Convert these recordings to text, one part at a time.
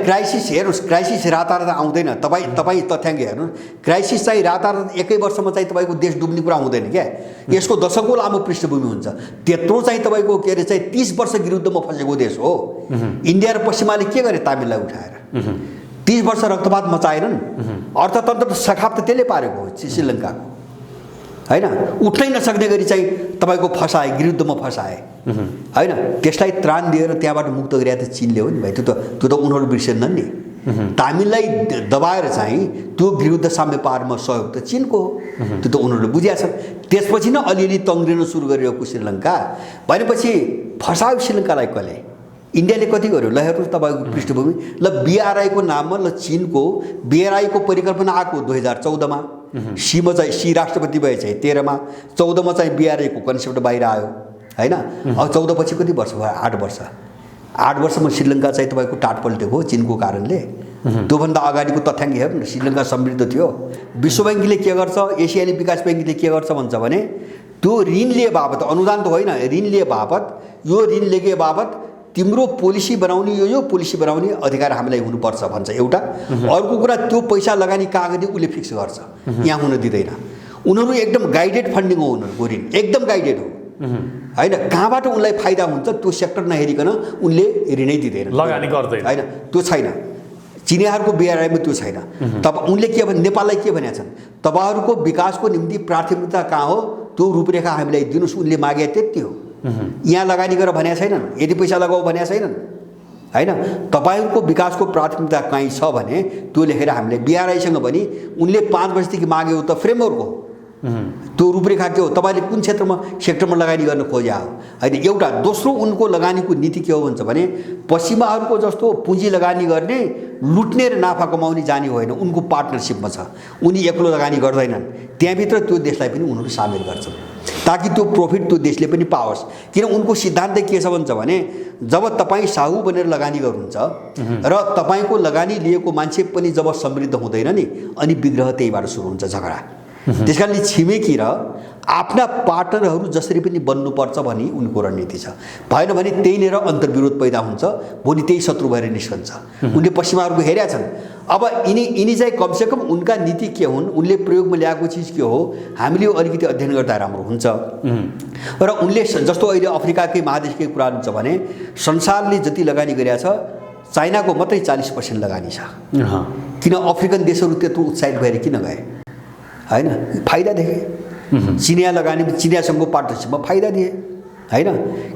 Crisis हेर्नुहोस्, crisis रातारात आउँदैन। तपाईँ तथ्याङ्क हेर्नुहोस्, क्राइसिस चाहिँ रातारात एकै वर्षमा चाहिँ तपाईँको देश डुब्ने कुरा हुँदैन क्या। यसको दशकौँ लामो पृष्ठभूमि हुन्छ। त्यत्रो चाहिँ तपाईँको के अरे चाहिँ 30 वर्ष विरुद्धमा फसेको देश हो। इन्डिया र पश्चिमाले के गरे तामिललाई उठाएर 30 वर्ष रक्तपात मचाएनन्। अर्थतन्त्र सखाप त त्यसले पारेको हो श्रीलङ्काको, होइन? उठ्नै नसक्ने गरी चाहिँ तपाईँको फसाए, विरुद्धमा फसाए, होइन? त्यसलाई त्राण दिएर त्यहाँबाट मुक्त गरे त चीनले हो नि भाइ। त्यो त उनीहरू बिर्सेनन् नि। तामिललाई दबाएर चाहिँ त्यो विरुद्ध साम्य पारमा सहयोग त चीनको हो। त्यो त उनीहरूले बुझेका छन्। त्यसपछि नै अलिअलि तङ्ग्रिन सुरु गरिरहेको श्रीलङ्का भनेपछि फसायो श्रीलङ्कालाई कसले? इन्डियाले कति गर्यो? ल हेर्नुहोस् तपाईँको पृष्ठभूमि। ल BRI को नाममा ल चीनको BRI को परिकल्पना आएको 2014मा। सी राष्ट्रपति भए चाहिँ 13मा, 14मा चाहिँ BRI को कन्सेप्ट बाहिर आयो, होइन? अब 14 पछि कति वर्ष भयो? 8 वर्ष। 8 वर्षमा श्रीलङ्का चाहिँ तपाईँको टाट पल्टेको हो चीनको कारणले। त्योभन्दा अगाडिको तथ्याङ्क हेर्नु न, श्रीलङ्का समृद्ध थियो। विश्व ब्याङ्कले के गर्छ, एसियाली विकास ब्याङ्कले के गर्छ भन्छ भने त्यो ऋण लिए बापत, अनुदान त होइन, ऋण लिए बापत, यो ऋण लिए बापत तिम्रो पोलिसी बनाउने, यो पोलिसी बनाउने अधिकार हामीलाई हुनुपर्छ भन्छ एउटा। अर्को कुरा त्यो पैसा लगानी कहाँ गर्ने उसले फिक्स गर्छ, यहाँ हुन दिँदैन। उनीहरू एकदम गाइडेड फन्डिङ हो, उनीहरूको ऋण एकदम गाइडेड हो, होइन? कहाँबाट उनलाई फाइदा हुन्छ त्यो सेक्टर नहेरिकन उनले ऋणै दिँदैन, लगानी गर्दैन, होइन? त्यो छैन चिनियाहरूको BRI मा, त्यो छैन। तब उनले के भने नेपाललाई के भनेका छन्, तपाईँहरूको विकासको निम्ति प्राथमिकता कहाँ हो त्यो रूपरेखा हामीलाई दिनुहोस्। उनले मागे त्यति हो। यहाँ लगानी गरेर भनेका छैनन्, यदि पैसा लगाऊ भनेका छैनन्, होइन? तपाईँहरूको विकासको प्राथमिकता कहीँ छ भने त्यो लेखेर हामीले BRI सँग पनि उनले 5 वर्षदेखि माग्यो त फ्रेमवर्क हो, त्यो रूपरेखा के हो, तपाईँले कुन सेक्टरमा लगानी गर्न खोज्या हो, होइन? एउटा। दोस्रो, उनको लगानीको नीति के हो भन्छ भने पश्चिमाहरूको जस्तो पुँजी लगानी गर्ने, लुट्ने र नाफा कमाउने जाने होइन, उनको पार्टनरसिपमा छ। उनी एक्लो लगानी गर्दैनन्, त्यहाँभित्र त्यो देशलाई पनि उनीहरू सामेल गर्छन् ताकि त्यो प्रॉफिट त्यो देशले पनि पाओस्। किन उनको सिद्धान्त के छ भन्छ भने जब तपाईँ साहु बनेर लगानी गर्नुहुन्छ र तपाईँको लगानी लिएको मान्छे पनि जब समृद्ध हुँदैन नि, अनि विग्रह त्यहीबाट सुरु हुन्छ, झगडा। त्यसकारणले छिमेकी र आफ्ना पार्टनरहरू जसरी पनि बन्नुपर्छ भनी उनको रणनीति छ। भएन भने त्यहीँनिर अन्तर्विरोध पैदा हुन्छ, भोलि त्यही शत्रु भएर निस्कन्छ। उनले पश्चिमाहरूको हेरेका छन्। अब यिनी चाहिँ कमसेकम उनका नीति के हुन्, उनले प्रयोगमा ल्याएको चिज के हो, हामीले अलिकति अध्ययन गर्दा राम्रो हुन्छ। र उनले जस्तो अहिले अफ्रिकाकै महादेशकै कुरा हुन्छ भने संसारले जति लगानी गरेका छ चाइनाको मात्रै 40% लगानी छ। किन अफ्रिकन देशहरू त्यत्रो उत्साहित भएर किन गए, होइन? फाइदा देखे। चिनिया लगानी, चिनियासँगको पार्टनरसिपमा फाइदा दिए, होइन?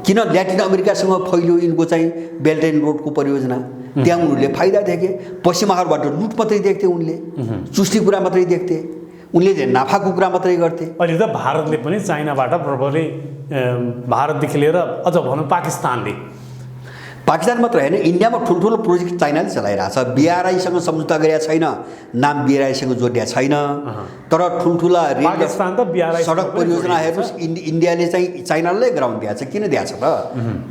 किन ल्याटिन अमेरिकासँग फैल्यो यिनको चाहिँ बेल्ट एन्ड रोडको परियोजना, त्यहाँ उनीहरूले फाइदा देखे। पश्चिमाहरूबाट लुट मात्रै देख्थे उनले, चुस्ने कुरा मात्रै देख्थे, उनले नाफाको कुरा मात्रै गर्थे। अहिले त भारतले पनि चाइनाबाट प्रभावले, भारतदेखि लिएर अझ भनौँ पाकिस्तान मात्र होइन, इन्डियामा ठुल्ठुलो प्रोजेक्ट चाइनाले चलाइरहेछ। BRI सँग सम्झौता गरेका छैन, नाम BRI सँग जोडिया छैन, तर ठुल्ठुला रेल सडक परियोजना हेर्नुहोस्, इन्डियाले चाहिँ चाइनालाई ग्राउन्ड दिएको छ। किन दिएको छ त?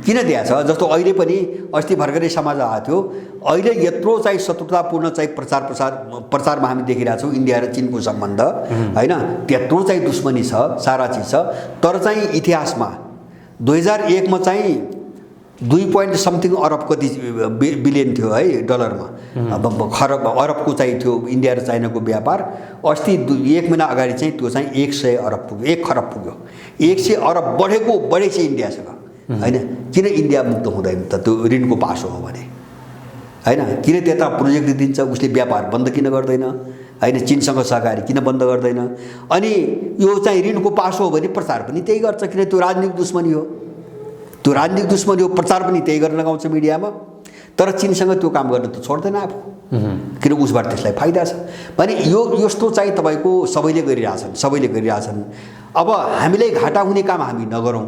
किन दिएको छ? जस्तो अहिले पनि अस्ति भर्खरै समाज आएको थियो, अहिले यत्रो चाहिँ शत्रुतापूर्ण चाहिँ प्रचारमा हामी देखिरहेछौँ इन्डिया र चीनको सम्बन्ध, होइन? त्यत्रो चाहिँ दुश्मनी छ, सारा चिज छ। तर चाहिँ इतिहासमा 2001 मा चाहिँ 2 अरब कति बिलियन थियो है डलरमा, खरब अरबको चाहिँ थियो इन्डिया र चाइनाको व्यापार। अस्ति 1 महिना अगाडि चाहिँ त्यो चाहिँ 100 अरब पुग्यो, 1 खरब पुग्यो। 100 अरब बढेको इन्डियासँग, होइन? किन इन्डिया मुक्त हुँदैन त? त्यो ऋणको पासो हो भने, होइन? किन त्यता प्रोजेक्ट दिन्छ उसले व्यापार बन्द किन गर्दैन, होइन? चीनसँग सहकारी किन बन्द गर्दैन? अनि यो चाहिँ ऋणको पासो हो भने प्रचार पनि त्यही गर्छ, किन त्यो राजनीतिक दुश्मनी हो, त्यो राजनीतिक दुश्मनी हो। प्रचार पनि त्यही गर्न लगाउँछ मिडियामा। तर चीनसँग त्यो काम गर्न त छोड्दैन आफू, किन उसबाट त्यसलाई फाइदा छ भने यस्तो चाहिँ तपाईँको सबैले गरिरहेछन्। अब हामीलाई घाटा हुने काम हामी नगरौँ,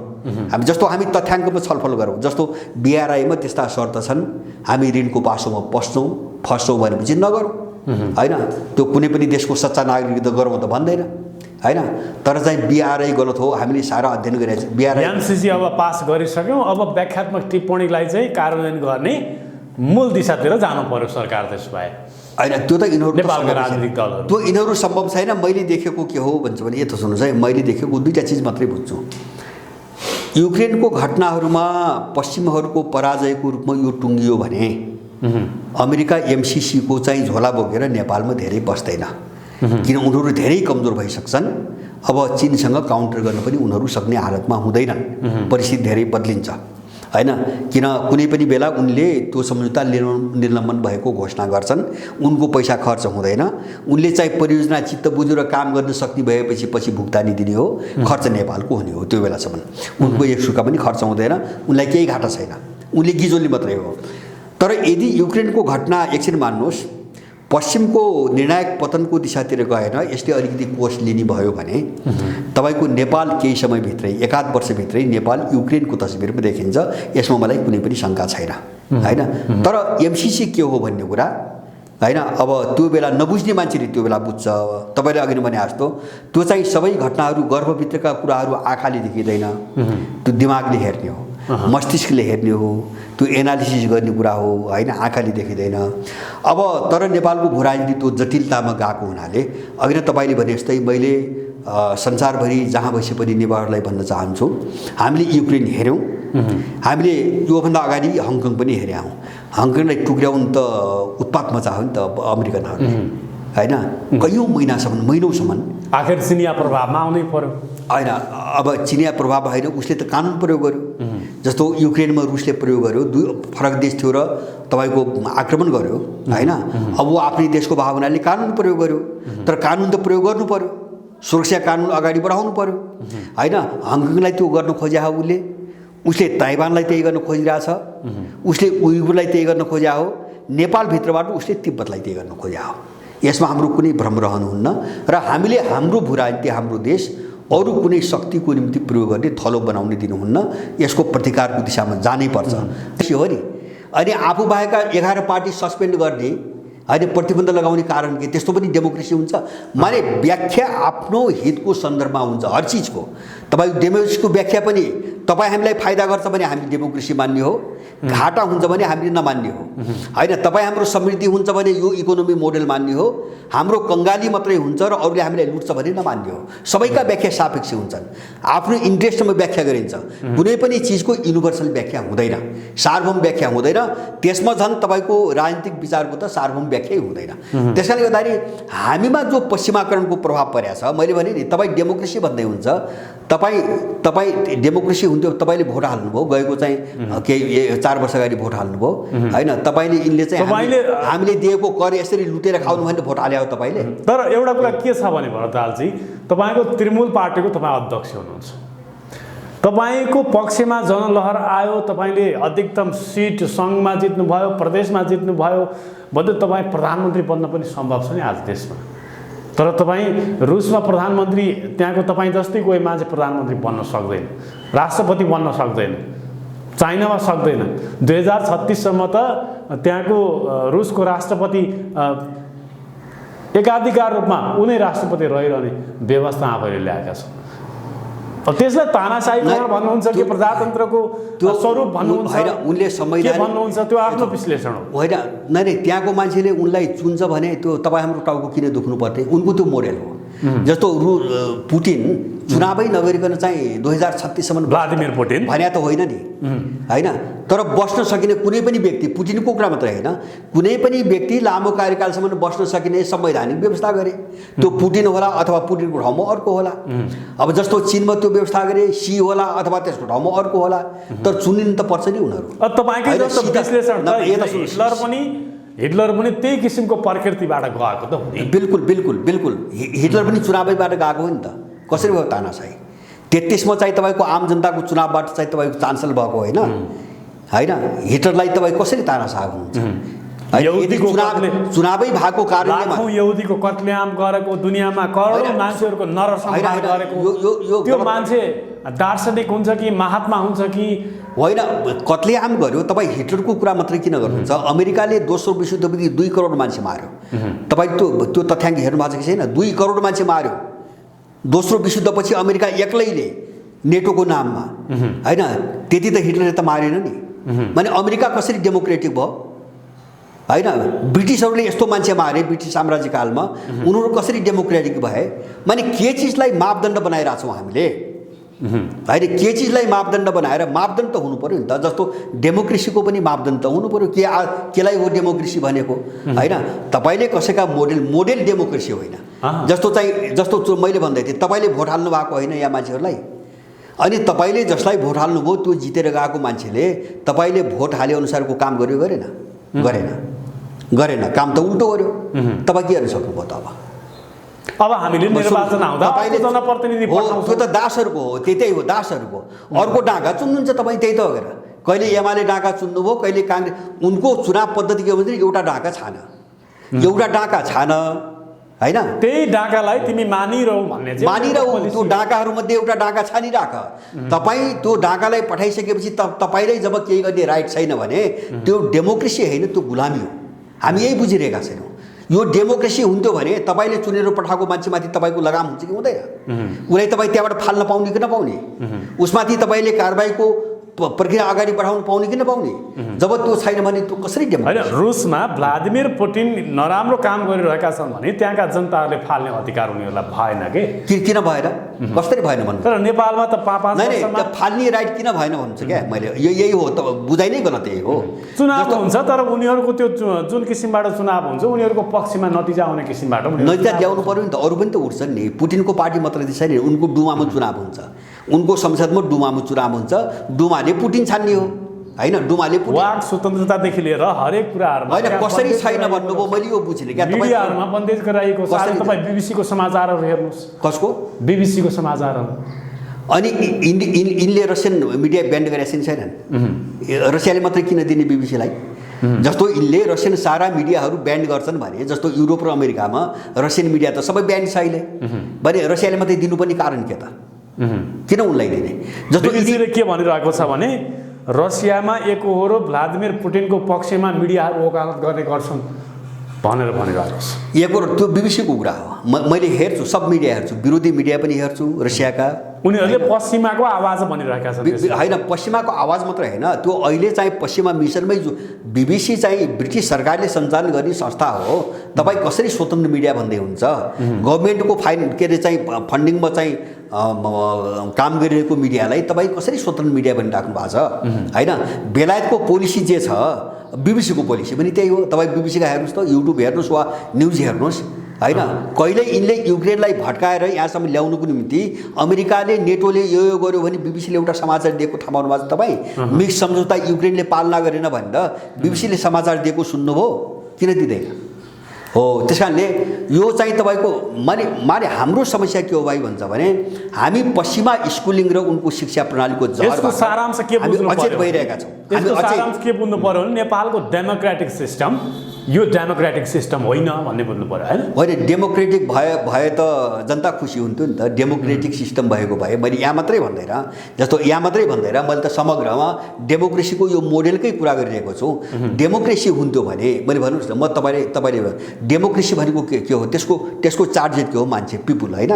हामी जस्तो हामी तथ्याङ्कमा छलफल गरौँ। जस्तो BRI मा त्यस्ता शर्त छन्, हामी ऋणको पासोमा फस्छौँ भनेपछि नगरौँ, होइन? त्यो कुनै पनि देशको सच्चा नागरिक त गरौँ त भन्दैन, होइन? तर चाहिँ BRI गलत हो, हामीले सारा अध्ययन गरेका छौँ। MCC अब पास गरिसक्यौँ, अब व्याख्यात्मक टिप्पणीलाई चाहिँ कार्यान्वयन गर्ने मूल दिशातिर जानु पर्यो सरकार। त्यसो भए होइन, त्यो त नेपालको राजनीतिक दलहरू, त्यो यिनीहरू सम्भव छैन। मैले देखेको के हो भन्छ भने यस्तो सुन्नुहोस् है, मैले देखेको 2टा चिज मात्रै बुझ्छु। युक्रेनको घटनाहरूमा पश्चिमहरूको पराजयको रूपमा यो टुङ्गियो भने अमेरिका एमसिसीको चाहिँ झोला बोकेर नेपालमा धेरै बस्दैन, किन उनीहरू धेरै कमजोर भइसक्छन्। अब चीनसँग काउन्टर गर्न पनि उनीहरू सक्ने हालतमा हुँदैनन्, परिस्थिति धेरै बदलिन्छ हैन। किन कुनै पनि बेला उनले त्यो सम्झौता निर्लम्बन भएको घोषणा गर्छन्, उनको पैसा खर्च हुँदैन, उनले चाहिँ परियोजना चित्त बुझेर काम गर्न सक्ने भएपछि पछि भुक्तानी दिने हो, खर्च नेपालको हुने हो। त्यो बेलासम्म उनको एक सुका पनि खर्च हुँदैन, उनलाई केही घाटा छैन, उनले गिजोल्ने मात्रै हो। तर यदि युक्रेनको घटना एकछिन मान्नुहोस्, पश्चिमको निर्णायक पतनको दिशातिर गएन, यसले अलिकति कोर्स लिने भयो भने तपाईको नेपाल केही समयभित्रै, एकाध वर्षभित्रै नेपाल युक्रेनको तस्बिरमा देखिन्छ। यसमा मलाई कुनै पनि शङ्का छैन हैन। तर एमसिसी के हो भन्ने कुरा हैन, अब त्यो बेला नबुझ्ने मान्छेले त्यो बेला बुझ्छ। तपाईँले अघि नै भने जस्तो त्यो चाहिँ सबै घटनाहरू गर्भभित्रका कुराहरू आँखाले देखिँदैन, त्यो दिमागले हेर्ने हो, मस्तिष्कले हेर्ने हो, त्यो एनालिसिस गर्ने कुरा हो हैन, आँखाले देखिँदैन। अब तर नेपालको भू राजनीति त्यो जटिलतामा गएको हुनाले अघि नै तपाईँले भने जस्तै मैले संसारभरि जहाँ बसे पनि नेपाललाई भन्न चाहन्छु, हामीले युक्रेन हेऱ्यौँ, हामीले योभन्दा अगाडि हङकङ पनि हेऱ्यौँ। हङकङलाई टुक्र्याउनु त उत्पात मचायो नि त अमेरिकनहरूले हैन, कयौँ महिनौसम्म। आखिर चिनिया प्रभावमा आउनै पर्यो होइन। अब चिनिया प्रभाव होइन, उसले त कानुन प्रयोग गर्यो। जस्तो युक्रेनमा रुसले प्रयोग गर्यो, दुई फरक देश थियो र तपाईँको आक्रमण गर्यो हैन। अब वो आफ्नै देशको भावनाले कानुन प्रयोग गर्यो, तर कानुन त प्रयोग गर्नु पर्यो, सुरक्षा कानुन अगाडि बढाउनु पर्यो हैन। हङकङलाई त्यो गर्न खोज्या हो उसले ताइवानलाई त्यही गर्न खोजिरहेछ, उसले उइगुरलाई त्यही गर्न खोज्या हो, नेपालभित्रबाट उसले तिब्बतलाई त्यही गर्न खोज्या हो। यसमा हाम्रो कुनै भ्रम रहनुहुन्न र हामीले हाम्रो भू राजनीति, हाम्रो देश अरू कुनै शक्तिको निम्ति प्रयोग गर्ने, थलो बनाउने दिनुहुन्न। यसको प्रतिकारको दिशामा जानै पर्छ। त्यसो हो नि। अनि आफू बाहेकका 11 पार्टी सस्पेन्ड गर्ने होइन, प्रतिबन्ध लगाउने कारण के? त्यस्तो पनि डेमोक्रेसी हुन्छ? माने व्याख्या आफ्नो हितको सन्दर्भमा हुन्छ हर चिजको। तपाईँ डेमोक्रेसीको व्याख्या पनि तपाईँ हामीलाई फाइदा गर्छ भने हामी डेमोक्रेसी मान्ने हो, घाटा हुन्छ भने हामीले नमान्ने हो हैन। तपाईँ हाम्रो समृद्धि हुन्छ भने यो इकोनोमी मोडल मान्ने हो, हाम्रो कङ्गाली मात्रै हुन्छ र अरूले हामीलाई लुट्छ भने नमान्ने हो। सबैका व्याख्या सापेक्ष हुन्छन्, आफ्नो इन्ट्रेस्टमा व्याख्या गरिन्छ। कुनै पनि चिजको युनिभर्सल व्याख्या हुँदैन, सार्वभौम व्याख्या हुँदैन। त्यसमा झन् तपाईँको राजनीतिक विचारको त सार्वभौम व्याख्यै हुँदैन। त्यसकारणले गर्दाखेरि हामीमा जो पश्चिमाकरणको प्रभाव परेको छ, मैले भने नि तपाईँ डेमोक्रेसी भन्दै हुन्छ, तपाईँ डेमोक्रेसी हुन्थ्यो, तपाईँले भोट हाल्नुभयो, गएको चाहिँ केही 4 वर्ष अगाडि भोट हाल्नुभयो हैन। तपाईँले यिनले चाहिँ हामीले दिएको कर यसरी लुटेर खाउनु भने भोट हाले हो तपाईँले। तर एउटा कुरा के छ भने भरतलालजी, तपाईँको तृणमूल पार्टीको तपाईँ अध्यक्ष हुनुहुन्छ, तपाईँको पक्षमा जनलहर आयो, तपाईँले अधिकतम सिट सङ्घमा जित्नुभयो, प्रदेशमा जित्नुभयो भन्दै तपाईँ प्रधानमन्त्री बन्न पनि सम्भव छ नि आज देशमा। तर तपाईँ रुसमा प्रधानमन्त्री, त्यहाँको तपाईँ जस्तै कोही मान्छे प्रधानमन्त्री बन्न सक्दैन, राष्ट्रपति बन्न सक्दैन, चाइनामा सक्दैन। 2036 सम्म त त्यहाँको रुसको राष्ट्रपति एकाधिकार रूपमा उनी राष्ट्रपति रहिरहने व्यवस्था आफैले ल्याएका छन्। त्यसलाई तानाशाहीकरण भन्नुहुन्छ कि प्रजातन्त्रको त्यो स्वरूप भन्नुहुन्छ हैन, उनले संवैधानिक भन्नुहुन्छ, त्यो आफ्नो विश्लेषण हो होइन। नै त्यहाँको मान्छेले उनलाई चुन्छ भने त्यो तपाईँ हाम्रो टाउको किन दुख्नु पर्थे? उनको त्यो मोडेल हो। जस्तो पुटिन चुनावै नगरिकन चाहिँ 2036 सम्म भ्लादिमिर पुटिन भने त होइन नि हैन। तर बस्न सकिने कुनै पनि व्यक्ति, पुटिनको कुरा मात्रै होइन, कुनै पनि व्यक्ति लामो कार्यकालसम्म बस्न सकिने संवैधानिक व्यवस्था गरे। त्यो पुटिन होला अथवा पुटिनको ठाउँमा अर्को होला। अब जस्तो चीनमा त्यो व्यवस्था गरे, सी होला अथवा त्यसको ठाउँमा अर्को होला, तर चुनिनु त पर्छ नि उनीहरू। तपाईँकै जस्तो विश्लेषण हिटलर पनि त्यही किसिमको प्रकृतिबाट गएको त हो नि। बिल्कुल बिल्कुल बिल्कुल। हिटलर पनि चुनावैबाट गएको हो नि त। कसरी भयो तानाशाही? 33 मा चाहिँ तपाईँको आम जनताको चुनावबाट चाहिँ तपाईँको चान्सलर भएको होइन हैन। हिटलरलाई तपाईँ कसरी तानाशाह हुनुहुन्छ? चुनावै भएको कारणले यहुदीको कत्लेआम गरेको, दुनियाँमा करोडौँ मान्छेहरूको नरसंहार गरेको त्यो मान्छे दार्शनिक हुन्छ कि महात्मा हुन्छ कि होइन? कत्लेआम गर्यो। तपाईँ हिटलरको कुरा मात्रै किन गर्नुहुन्छ? अमेरिकाले दोस्रो विश्वयुद्धपछि 2 करोड मान्छे मार्यो। तपाईँ त्यो तथ्याङ्क हेर्नु भएको छ कि छैन? 2 करोड मान्छे मार्यो दोस्रो विश्वयुद्धपछि अमेरिका एक्लैले, नेटोको नाममा हैन। त्यति त हिटलरले त मारेन नि। माने अमेरिका कसरी डेमोक्रेटिक भयो हैन? ब्रिटिसहरूले यस्तो मान्छे मारे ब्रिटिस साम्राज्यकालमा, उनीहरू कसरी डेमोक्रेटिक भए? माने के चिजलाई मापदण्ड बनाइरहेछौँ हामीले होइन के चिजलाई मापदण्ड बनाएर मापदण्ड त हुनु पर्यो नि त। जस्तो डेमोक्रेसीको पनि मापदण्ड त हुनु पर्यो। केलाई हो डेमोक्रेसी भनेको होइन? तपाईँले कसैका मोडेल डेमोक्रेसी होइन। जस्तो मैले भन्दै थिएँ, तपाईँले भोट हाल्नु भएको होइन यहाँ मान्छेहरूलाई, अनि तपाईँले जसलाई भोट हाल्नुभयो त्यो जितेर गएको मान्छेले तपाईँले भोट हाले अनुसारको काम गर्यो गरेन? काम त उल्टो गर्यो। तपाईँ के गर्न सक्नुभयो त? अब हामीले निर्वाचन आउँदा जनप्रतिनिधि पठाउँछौँ, त्यो त दासहरूको हो, त्यही हो दासहरूको। अर्को डाँगा चुन्नुहुन्छ तपाईँ, त्यही त हो। कहिले एमाले डाँगा चुन्नुभयो, कहिले काङ्ग्रेस। उनको चुनाव पद्धति के भन्छ, एउटा डाँगा छान होइन? त्यही डाँगालाई तिमी मानिरहौ भन्ने चाहिँ मानिरहौ। त्यो डाँगाहरूमध्ये एउटा डाँगा छानिराख। तपाईँ त्यो डाँगालाई पठाइसकेपछि तपाईँलाई जब केही गर्ने राइट छैन भने त्यो डेमोक्रेसी होइन, त्यो गुलामी हो। हामी यही बुझिरहेका छैनौँ। यो डेमोक्रेसी हुन्थ्यो भने तपाईँले चुनेर पठाएको मान्छेमाथि तपाईँको लगाम हुन्छ कि हुँदैन? उसलाई तपाईँ त्यहाँबाट फाल्न पाउने कि नपाउने? उसमाथि तपाईँले कारबाहीको प्रक्रिया अगाडि बढाउनु पाउने कि नपाउने? जब त्यो छैन भने त्यो कसरी डेमोक्रेसी? होइन, रुसमा भ्लादिमिर पुटिन नराम्रो काम गरिरहेका छन् भने त्यहाँका जनताहरूले फाल्ने अधिकार उनीहरूलाई भएन के? किन भएन? कसरी भएन भन्नु? तर नेपालमा त नहीं, फाल्ने राइट किन भएन भन्नुहुन्छ क्या मैले? यही हो त, बुझाइ नै गलत यही हो। चुनाव हुन्छ तर उनीहरूको त्यो जुन किसिमबाट चुनाव हुन्छ उनीहरूको पक्षमा नतिजा आउने किसिमबाट नतिजा ल्याउनु पर्यो नि त। अरू पनि त उठ्छन् नि। पुटिनको पार्टी मात्रै त्यसै नि, उनको डुमामा चुनाव हुन्छ, उनको संसदमा डुमामा चुनाव हुन्छ। डुमाले पुटिन छान्ने हो होइन? डुमाले वाक स्वतन्त्रतादेखि लिएर हरेक कुराहरूमा होइन कसरी छैन भन्नुभयो, मैले यो बुझिनँ क्या। मिडियाहरूमा बन्देज गराइएको छ। तपाईँ बिबिसीको समाचारहरू हेर्नुहोस्। कसको? बिबिसीको समाचारहरू। अनि यिनले रसियन मिडिया ब्यान्ड गरेका छैनन्? रसियाले मात्रै किन दिने बिबिसीलाई? जस्तो यिनले रसियन सारा मिडियाहरू ब्यान्ड गर्छन् भने, जस्तो युरोप र अमेरिकामा रसियन मिडिया त सबै ब्यान्ड छ अहिले भने, रसियाले मात्रै दिनुपर्ने कारण के त? किन उनलाई दिने? जस्तो बिबिसीले के भनिरहेको छ भने रसियामा एकहोरो भ्लादिमिर पुटिनको पक्षमा मिडियाहरू वकालत गर्ने गर्छन् भनेर भनिरहेको छ। एकहोरो त्यो बिबिसीको कुरा हो। मैले हेर्छु, सब मिडिया हेर्छु, विरोधी मिडिया पनि हेर्छु रसियाका। उनीहरूले पश्चिमाको आवाज भनिरहेका छन्। होइन, पश्चिमाको आवाज मात्र होइन, त्यो अहिले चाहिँ पश्चिमा मिसनमै जो बिबिसी चाहिँ ब्रिटिस सरकारले सञ्चालन गर्ने संस्था हो। तपाईँ कसरी स्वतन्त्र मिडिया भन्दै हुन्छ? गभर्मेन्टको के अरे चाहिँ फन्डिङमा चाहिँ काम गरिरहेको मिडियालाई तपाईँ कसरी स्वतन्त्र मिडिया भनिराख्नु भएको छ होइन? बेलायतको पोलिसी जे छ, बिबिसीको पोलिसी पनि त्यही हो। तपाईँ बिबिसीका हेर्नुहोस् त, युट्युब हेर्नुहोस् वा न्युज हेर्नुहोस् होइन? कहिले यिनले युक्रेनलाई भड्काएर यहाँसम्म ल्याउनुको निम्ति अमेरिकाले, नेटोले यो गर्यो भने बिबिसीले एउटा समाचार दिएको थाहा पाउनु भएको छ तपाईँ? मिक्स सम्झौता युक्रेनले पालना गरेन भनेर बिबिसीले समाचार दिएको सुन्नुभयो? किन दिँदैन हो? त्यस कारणले यो चाहिँ तपाईँको माने हाम्रो समस्या के हो भाइ भन्छ भने, हामी पश्चिमा स्कुलिङ र उनको शिक्षा प्रणालीको जहरबाट सारांश के बुझ्नु अचेत भइरहेका छौँ। सारांश के बुझ्नु पर्यो भने नेपालको डेमोक्रेटिक सिस्टम यो डेमोक्रेटिक सिस्टम होइन भन्ने बुझ्नु पर्यो होइन? होइन, डेमोक्रेटिक भए त जनता खुसी हुन्थ्यो नि त। डेमोक्रेटिक सिस्टम भएको भए, मैले यहाँ मात्रै भन्दैन, जस्तो यहाँ मात्रै भन्दैन, मैले त समग्रमा डेमोक्रेसीको यो मोडेलकै कुरा गरिरहेको छु। डेमोक्रेसी हुन्थ्यो भने मैले भन्नुहोस् न, म तपाईँले डेमोक्रेसी भनेको के हो? त्यसको चार्जेट के हो? मान्छे, पिपुल होइन?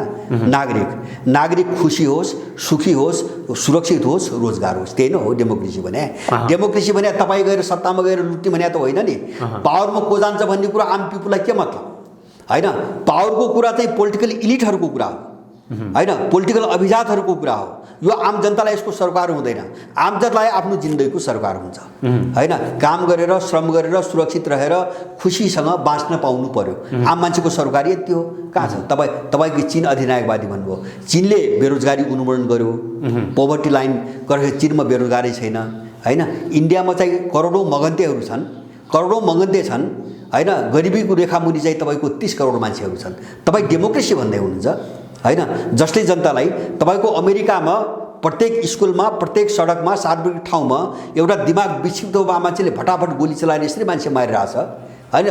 नागरिक खुसी होस्, सुखी होस्, सुरक्षित होस्, रोजगार होस्, त्यही नै हो डेमोक्रेसी भने। डेमोक्रेसी भने तपाईँ गएर सत्तामा गएर लुट्ने भने त होइन नि। पावरमा को जान्छ भन्ने कुरा आम पिपुललाई के मतलब होइन? पावरको कुरा चाहिँ पोलिटिकल इलिटहरूको कुरा हो होइन? पोलिटिकल अभिजातहरूको कुरा हो। यो आम जनतालाई यसको सरकार हुँदैन। आम जनतालाई आफ्नो जिन्दगीको सरकार हुन्छ होइन? काम गरेर, श्रम गरेर, सुरक्षित रहेर खुसीसँग बाँच्न पाउनु पर्यो। आम मान्छेको सरकार यति हो। कहाँ छ? तपाईँको चीन अधिनायकवादी भन्नुभयो। चीनले बेरोजगारी उन्मूलन गर्यो, पोभर्टी लाइन गरेर चीनमा बेरोजगारी छैन होइन? इन्डियामा चाहिँ करोडौँ मगन्तेहरू छन्, होइन? गरिबीको रेखामुनि चाहिँ तपाईँको 30 करोड मान्छेहरू छन्। तपाईँ डेमोक्रेसी भन्दै हुनुहुन्छ होइन? जसले जनतालाई, तपाईँको अमेरिकामा प्रत्येक स्कुलमा, प्रत्येक सडकमा, सार्वजनिक ठाउँमा एउटा दिमाग विक्षिप्त भए मान्छेले फटाफट गोली चलाएर यसरी मान्छे मारिरहेछ होइन?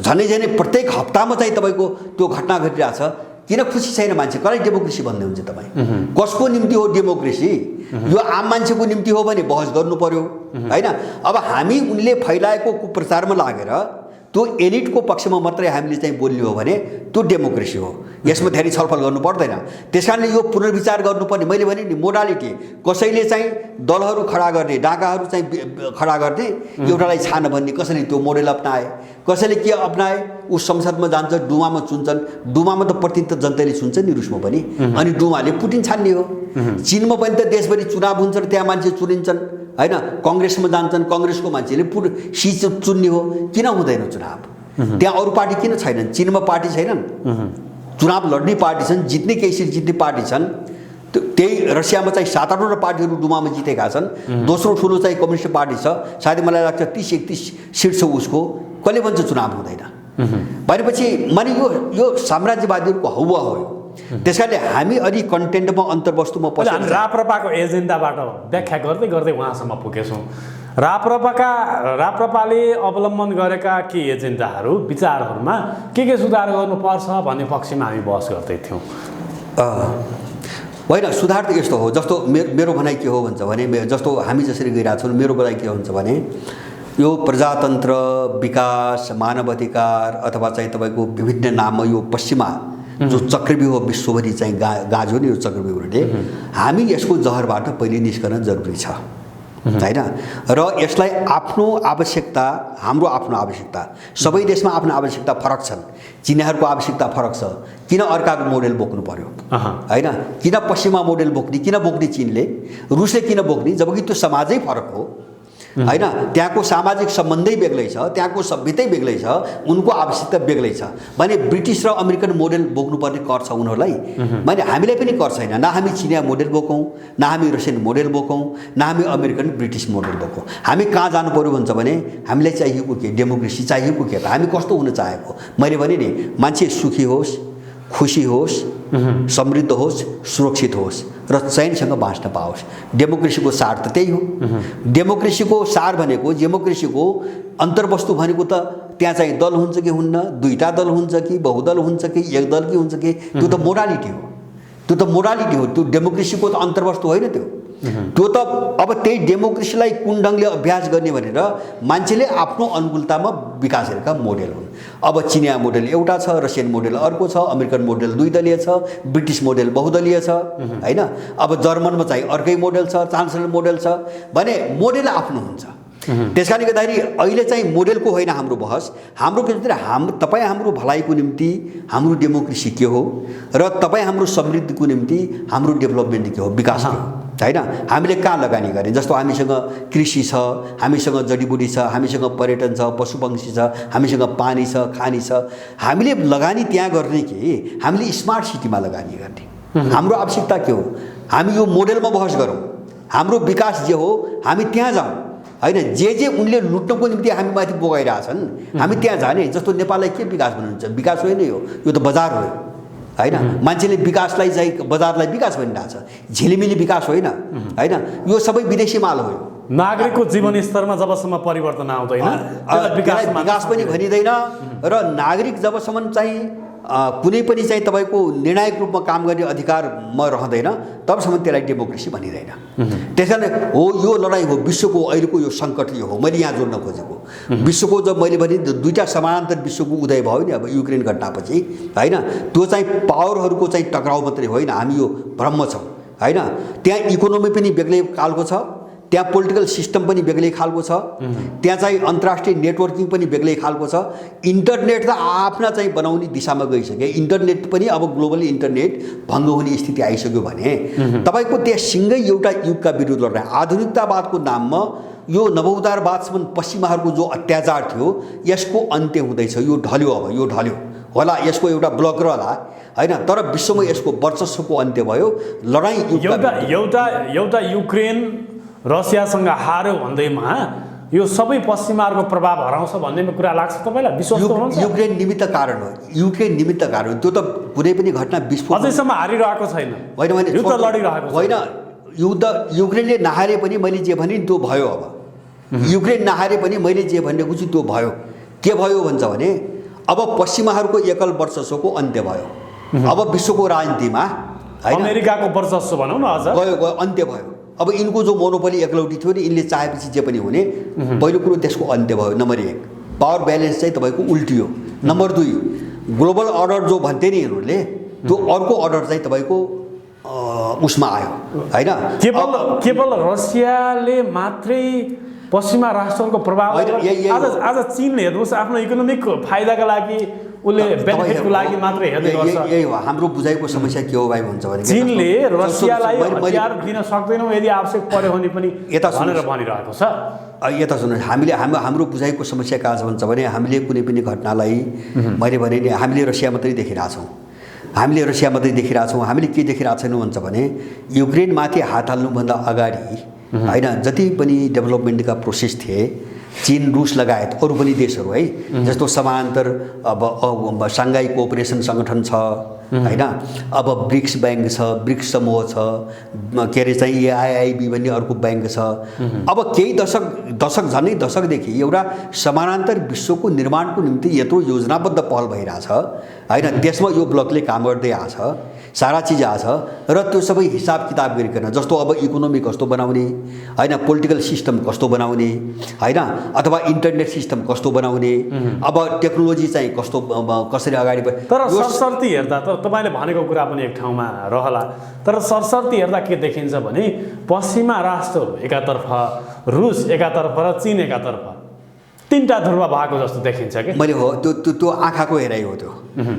झनै प्रत्येक हप्तामा चाहिँ तपाईँको त्यो घटना घटिरहेछ। किन खुसी छैन मान्छे? कसलाई डेमोक्रेसी भन्दै हुन्छ तपाईँ? कसको निम्ति हो डेमोक्रेसी? यो आम मान्छेको निम्ति हो भने बहस गर्नु पर्यो होइन? अब हामी उनले फैलाएको कुप्रचारमा लागेर त्यो एलिटको पक्षमा मात्रै हामीले चाहिँ बोल्ने हो भने त्यो डेमोक्रेसी हो। यसमा धेरै छलफल गर्नु पर्दैन। त्यसकारणले यो पुनर्विचार गर्नुपर्ने, मैले भने नि मोडालिटी, कसैले चाहिँ दलहरू खडा गर्ने, डाकाहरू चाहिँ खडा गर्ने, एउटालाई छान भन्ने, कसैले त्यो मोडेल अपनाए, कसैले के अपनाए, ऊ संसदमा जान्छ, डुमामा चुन्छन्। डुमामा त प्रतिनिधित्व जनताले चुन्छ नि रुसमा पनि, अनि डुमाले पुटिन छान्ने हो। चीनमा पनि त देशभरि चुनाव हुन्छ र त्यहाँ मान्छे चुनिन्छन् हैन, कङ्ग्रेसमा जान्छन्, कङ्ग्रेसको मान्छेले चुन्ने हो। किन हुँदैन चुनाव? त्यहाँ अरू पार्टी किन छैनन्? चीनमा पार्टी छैनन्, चुनाव लड्ने पार्टी छन्, जित्ने केही सिट जित्ने पार्टी छन्। त्यही रसियामा चाहिँ 7-8वटा पार्टीहरू डुमामा जितेका छन्। दोस्रो ठुलो चाहिँ कम्युनिस्ट पार्टी छ, सायद मलाई लाग्छ 30-31 सिट छ उसको। कसले भन्छ चुनाव हुँदैन? भनेपछि माने यो साम्राज्यवादीहरूको हौवा हो। त्यसकारणले हामी अलि कन्टेन्टमा अन्तर्वस्तुमा पसेर राप्रपाको एजेन्डाबाट व्याख्या गर्दै गर्दै उहाँसम्म पुगेछौँ। राप्रपाले अवलम्बन गरेका के एजेन्डाहरू, विचारहरूमा के सुधार गर्नुपर्छ भन्ने पक्षमा हामी बहस गर्दै थियौँ। होइन, सुधार त यस्तो हो, जस्तो मेरो भनाइ के हो भन्छ भने, जस्तो हामी जसरी गइरहेको छौँ, मेरो भनाइ के हुन्छ भने यो प्रजातन्त्र, विकास, मानव अधिकार अथवा चाहिँ तपाईँको विभिन्न नाममा यो पश्चिमा जो चक्रव्यूह विश्वभरि चाहिँ गाजो नि यो चक्रव्यूहले, हामी यसको जहरबाट पहिले निस्कन जरुरी छ हैन। र यसलाई आफ्नो आवश्यकता, हाम्रो आफ्नो आवश्यकता, सबै देशमा आफ्नो आवश्यकता फरक छन्। चीनीहरूको आवश्यकता फरक छ, किन अर्काको मोडेल बोक्नु पर्यो हैन? किन पश्चिमा मोडेल बोक्ने, किन बोक्ने चीनले, रुसले किन बोक्ने, जबकि त्यो समाजै फरक हो हैन? त्यहाँको सामाजिक सम्बन्धै बेग्लै छ, त्यहाँको सभ्यतै बेग्लै छ, उनको आवश्यकता बेग्लै छ। भने ब्रिटिस र अमेरिकन मोडेल बोक्नुपर्ने कर छ उनीहरूलाई, भने हामीलाई पनि कर छैन। न हामी चिनिया मोडेल बोकौँ, न हामी रसियन मोडेल बोकौँ, न हामी अमेरिकन ब्रिटिस मोडेल बोकौँ। हामी कहाँ जानु पर्यो भन्छ भने हामीलाई चाहिएको के? डेमोक्रेसी चाहिएको के? हामी कस्तो हुन चाहेको? मैले भने नि, मान्छे सुखी होस्, खुसी होस्, समृद्ध होस्, सुरक्षित होस् र चैनसँग बाँच्न पाओस्। डेमोक्रेसीको सार त त्यही हो। डेमोक्रेसीको सार भनेको, डेमोक्रेसीको अन्तर्वस्तु भनेको त त्यहाँ चाहिँ दल हुन्छ कि हुन्न, दुईटा दल हुन्छ कि बहुदल हुन्छ कि एक दल कि हुन्छ कि, त्यो त मोडालिटी हो। त्यो त मोडालिटी हो, त्यो डेमोक्रेसीको त अन्तर्वस्तु होइन। त्यो त अब त्यही डेमोक्रेसीलाई कुन ढङ्गले अभ्यास गर्ने भनेर मान्छेले आफ्नो अनुकूलतामा विकास गरेका मोडेल हुन्। अब चिनिया मोडेल एउटा छ, रसियन मोडेल अर्को छ, अमेरिकन मोडेल द्विदलीय छ, ब्रिटिस मोडेल बहुदलीय छ हैन। अब जर्मनमा चाहिँ अर्कै मोडेल छ, चान्सलर मोडेल छ, भने मोडेल आफ्नो हुन्छ। त्यसकारणले गर्दाखेरि अहिले चाहिँ मोडेलको होइन हाम्रो बहस, हाम्रो के भन्छ, तपाईँ हाम्रो भलाइको निम्ति हाम्रो डेमोक्रेसी के हो र तपाईँ हाम्रो समृद्धिको निम्ति हाम्रो डेभलपमेन्ट के हो, विकास के हो हैन। हामीले कहाँ लगानी गर्ने? जस्तो हामीसँग कृषि छ, हामीसँग जडीबुटी छ, हामीसँग पर्यटन छ, पशुपक्षी छ, हामीसँग पानी छ, खानी छ। हामीले लगानी त्यहाँ गर्ने कि हामीले स्मार्ट सिटीमा लगानी गर्ने? हाम्रो आवश्यकता के हो? हामी यो मोडेलमा बहस गरौँ। हाम्रो विकास जे हो हामी त्यहाँ जाउँ हैन। जे उनले लुट्नको निम्ति हामी माथि बोगाइरहेछन्, हामी त्यहाँ जाने। जस्तो नेपाललाई के विकास भन्नुहुन्छ? विकास होइन यो त बजार हो हैन। मान्छेले विकासलाई चाहिँ बजारलाई विकास भनिरहेछ, झिलिमिली विकास होइन हैन। यो सबै विदेशी माल हो। नागरिकको जीवन स्तरमा जबसम्म परिवर्तन आउँदैन विकास पनि भनिँदैन। र नागरिक जबसम्म चाहिँ कुनै पनि चाहिँ तपाईँको निर्णायक रूपमा काम गर्ने अधिकारमा रहँदैन तबसम्म त्यसलाई डेमोक्रेसी भनिँदैन। त्यसकारण हो यो लडाइँ हो, विश्वको अहिलेको यो सङ्कट यो हो। मैले यहाँ जोड्न खोजेको विश्वको, जब मैले भने दुईवटा समानान्तर विश्वको उदय भयो नि अब युक्रेन घटनापछि हैन, त्यो चाहिँ पावरहरूको चाहिँ टक्राउ मात्रै होइन, हामी यो भ्रममा छौँ हैन। त्यहाँ इकोनोमी पनि बेग्लै खालको छ, त्यहाँ पोलिटिकल सिस्टम पनि बेग्लै खालको छ, त्यहाँ चाहिँ अन्तर्राष्ट्रिय नेटवर्किङ पनि बेग्लै खालको छ। इन्टरनेट त आफ्ना चाहिँ बनाउने दिशामा गइसक्यो। इन्टरनेट पनि अब ग्लोबल इन्टरनेट भङ्ग हुने स्थिति आइसक्यो भने तपाईँको त्यहाँ सिँगै एउटा युगका विरुद्ध लड्ने आधुनिकतावादको नाममा यो नवोदारवादसम्म पश्चिमाहरूको जो अत्याचार थियो यसको अन्त्य हुँदैछ। यो ढल्यो, अब यो ढल्यो होला, यसको एउटा ब्लक रहला हैन, तर विश्वमा यसको वर्चस्वको अन्त्य भयो। लडाइँ एउटा युक्रेन रसियासँग हार्यो भन्दैमा यो सबै पश्चिमाहरूको प्रभाव हराउँछ भन्ने कुरा लाग्छ तपाईँलाई? विश्वास गर्नुहुन्छ? युक्रेन निमित्त कारण हो, युक्रेन निमित्त कारण हो। त्यो त कुनै पनि घटना विश्व अझैसम्म हारिरहेको छैन, होइन भने युद्ध लडिरहेको होइन। युद्ध युक्रेनले नहारे पनि मैले जे भने त्यो भयो। अब युक्रेन नहारे पनि मैले जे भनेको छु त्यो भयो। के भयो भन्छ भने अब पश्चिमाहरूको एकल वर्चस्वको अन्त्य भयो। अब विश्वको राजनीतिमा अमेरिकाको वर्चस्व भनौँ न अझ गयो, अन्त्य भयो। अब यिनको जो मोनोपोली एकलौटी थियो नि, यिनले चाहेपछि जे पनि हुने, पहिलो कुरो त्यसको अन्त्य भयो। नम्बर 1 पावर ब्यालेन्स चाहिँ तपाईँको उल्टियो। नम्बर 2 ग्लोबल अर्डर जो भन्थे नि यिनीहरूले त्यो अर्को अर्डर चाहिँ तपाईँको उसमा आयो हैन। केवल रसियाले मात्रै पश्चिमा राष्ट्रहरूको प्रभाव आज चीनले हेर्नुहोस् आफ्नो इकोनोमिक फाइदाका लागि उसले बेनिफिटको लागि मात्रै हेर्दै गर्छ। यही हो हाम्रो बुझाइको समस्या के हो भाइ भन्छ भने चीनले रसियालाई हतियार दिन सक्दैनौँ यदि आवश्यक पर्यो भने पनि भनेर भनिरहेको छ। यता सुन्नु हाम्रो बुझाइको समस्या कहाँ छ भन्छ भने हामीले कुनै पनि घटनालाई मैले भने नि हामीले रसिया मात्रै देखिरहेछौँ। हामीले के देखिरहेको छैनौँ भन्छ भने युक्रेनमाथि हात हाल्नुभन्दा अगाडि हैन जति पनि डेभलपमेन्टका प्रोसेस थिए चीन रुस लगायत अरू पनि देशहरू है जस्तो समानान्तर अब साङ्घाई कोअपरेसन सङ्गठन छ हैन, अब ब्रिक्स ब्याङ्क छ, ब्रिक्स समूह छ, के अरे चाहिँ AIIB भन्ने अर्को ब्याङ्क छ। अब केही दशक झन्डै दशकदेखि एउटा समानान्तर विश्वको निर्माणको निम्ति यत्रो योजनाबद्ध पहल भइरहेछ हैन। त्यसमा यो ब्लकले काम गर्दै आछ, सारा चिज आछ र त्यो सबै हिसाब किताब गरिकन जस्तो अब इकोनोमी कस्तो बनाउने हैन, पोलिटिकल सिस्टम कस्तो बनाउने हैन, अथवा इन्टरनेट सिस्टम कस्तो बनाउने, अब टेक्नोलोजी चाहिँ कस्तो कसरी अगाडि तर सरसर्ती हेर्दा त तपाईले भनेको कुरा पनि एक ठाउँमा रहला, तर सरसर्ती हेर्दा के देखिन्छ भने पश्चिमा राष्ट्रहरू एकातर्फ, रुस एकातर्फ र चीन एकातर्फ तीनटा ध्रुव भएको जस्तो देखिन्छ के। मैले हो त्यो आँखाको हेराइ हो,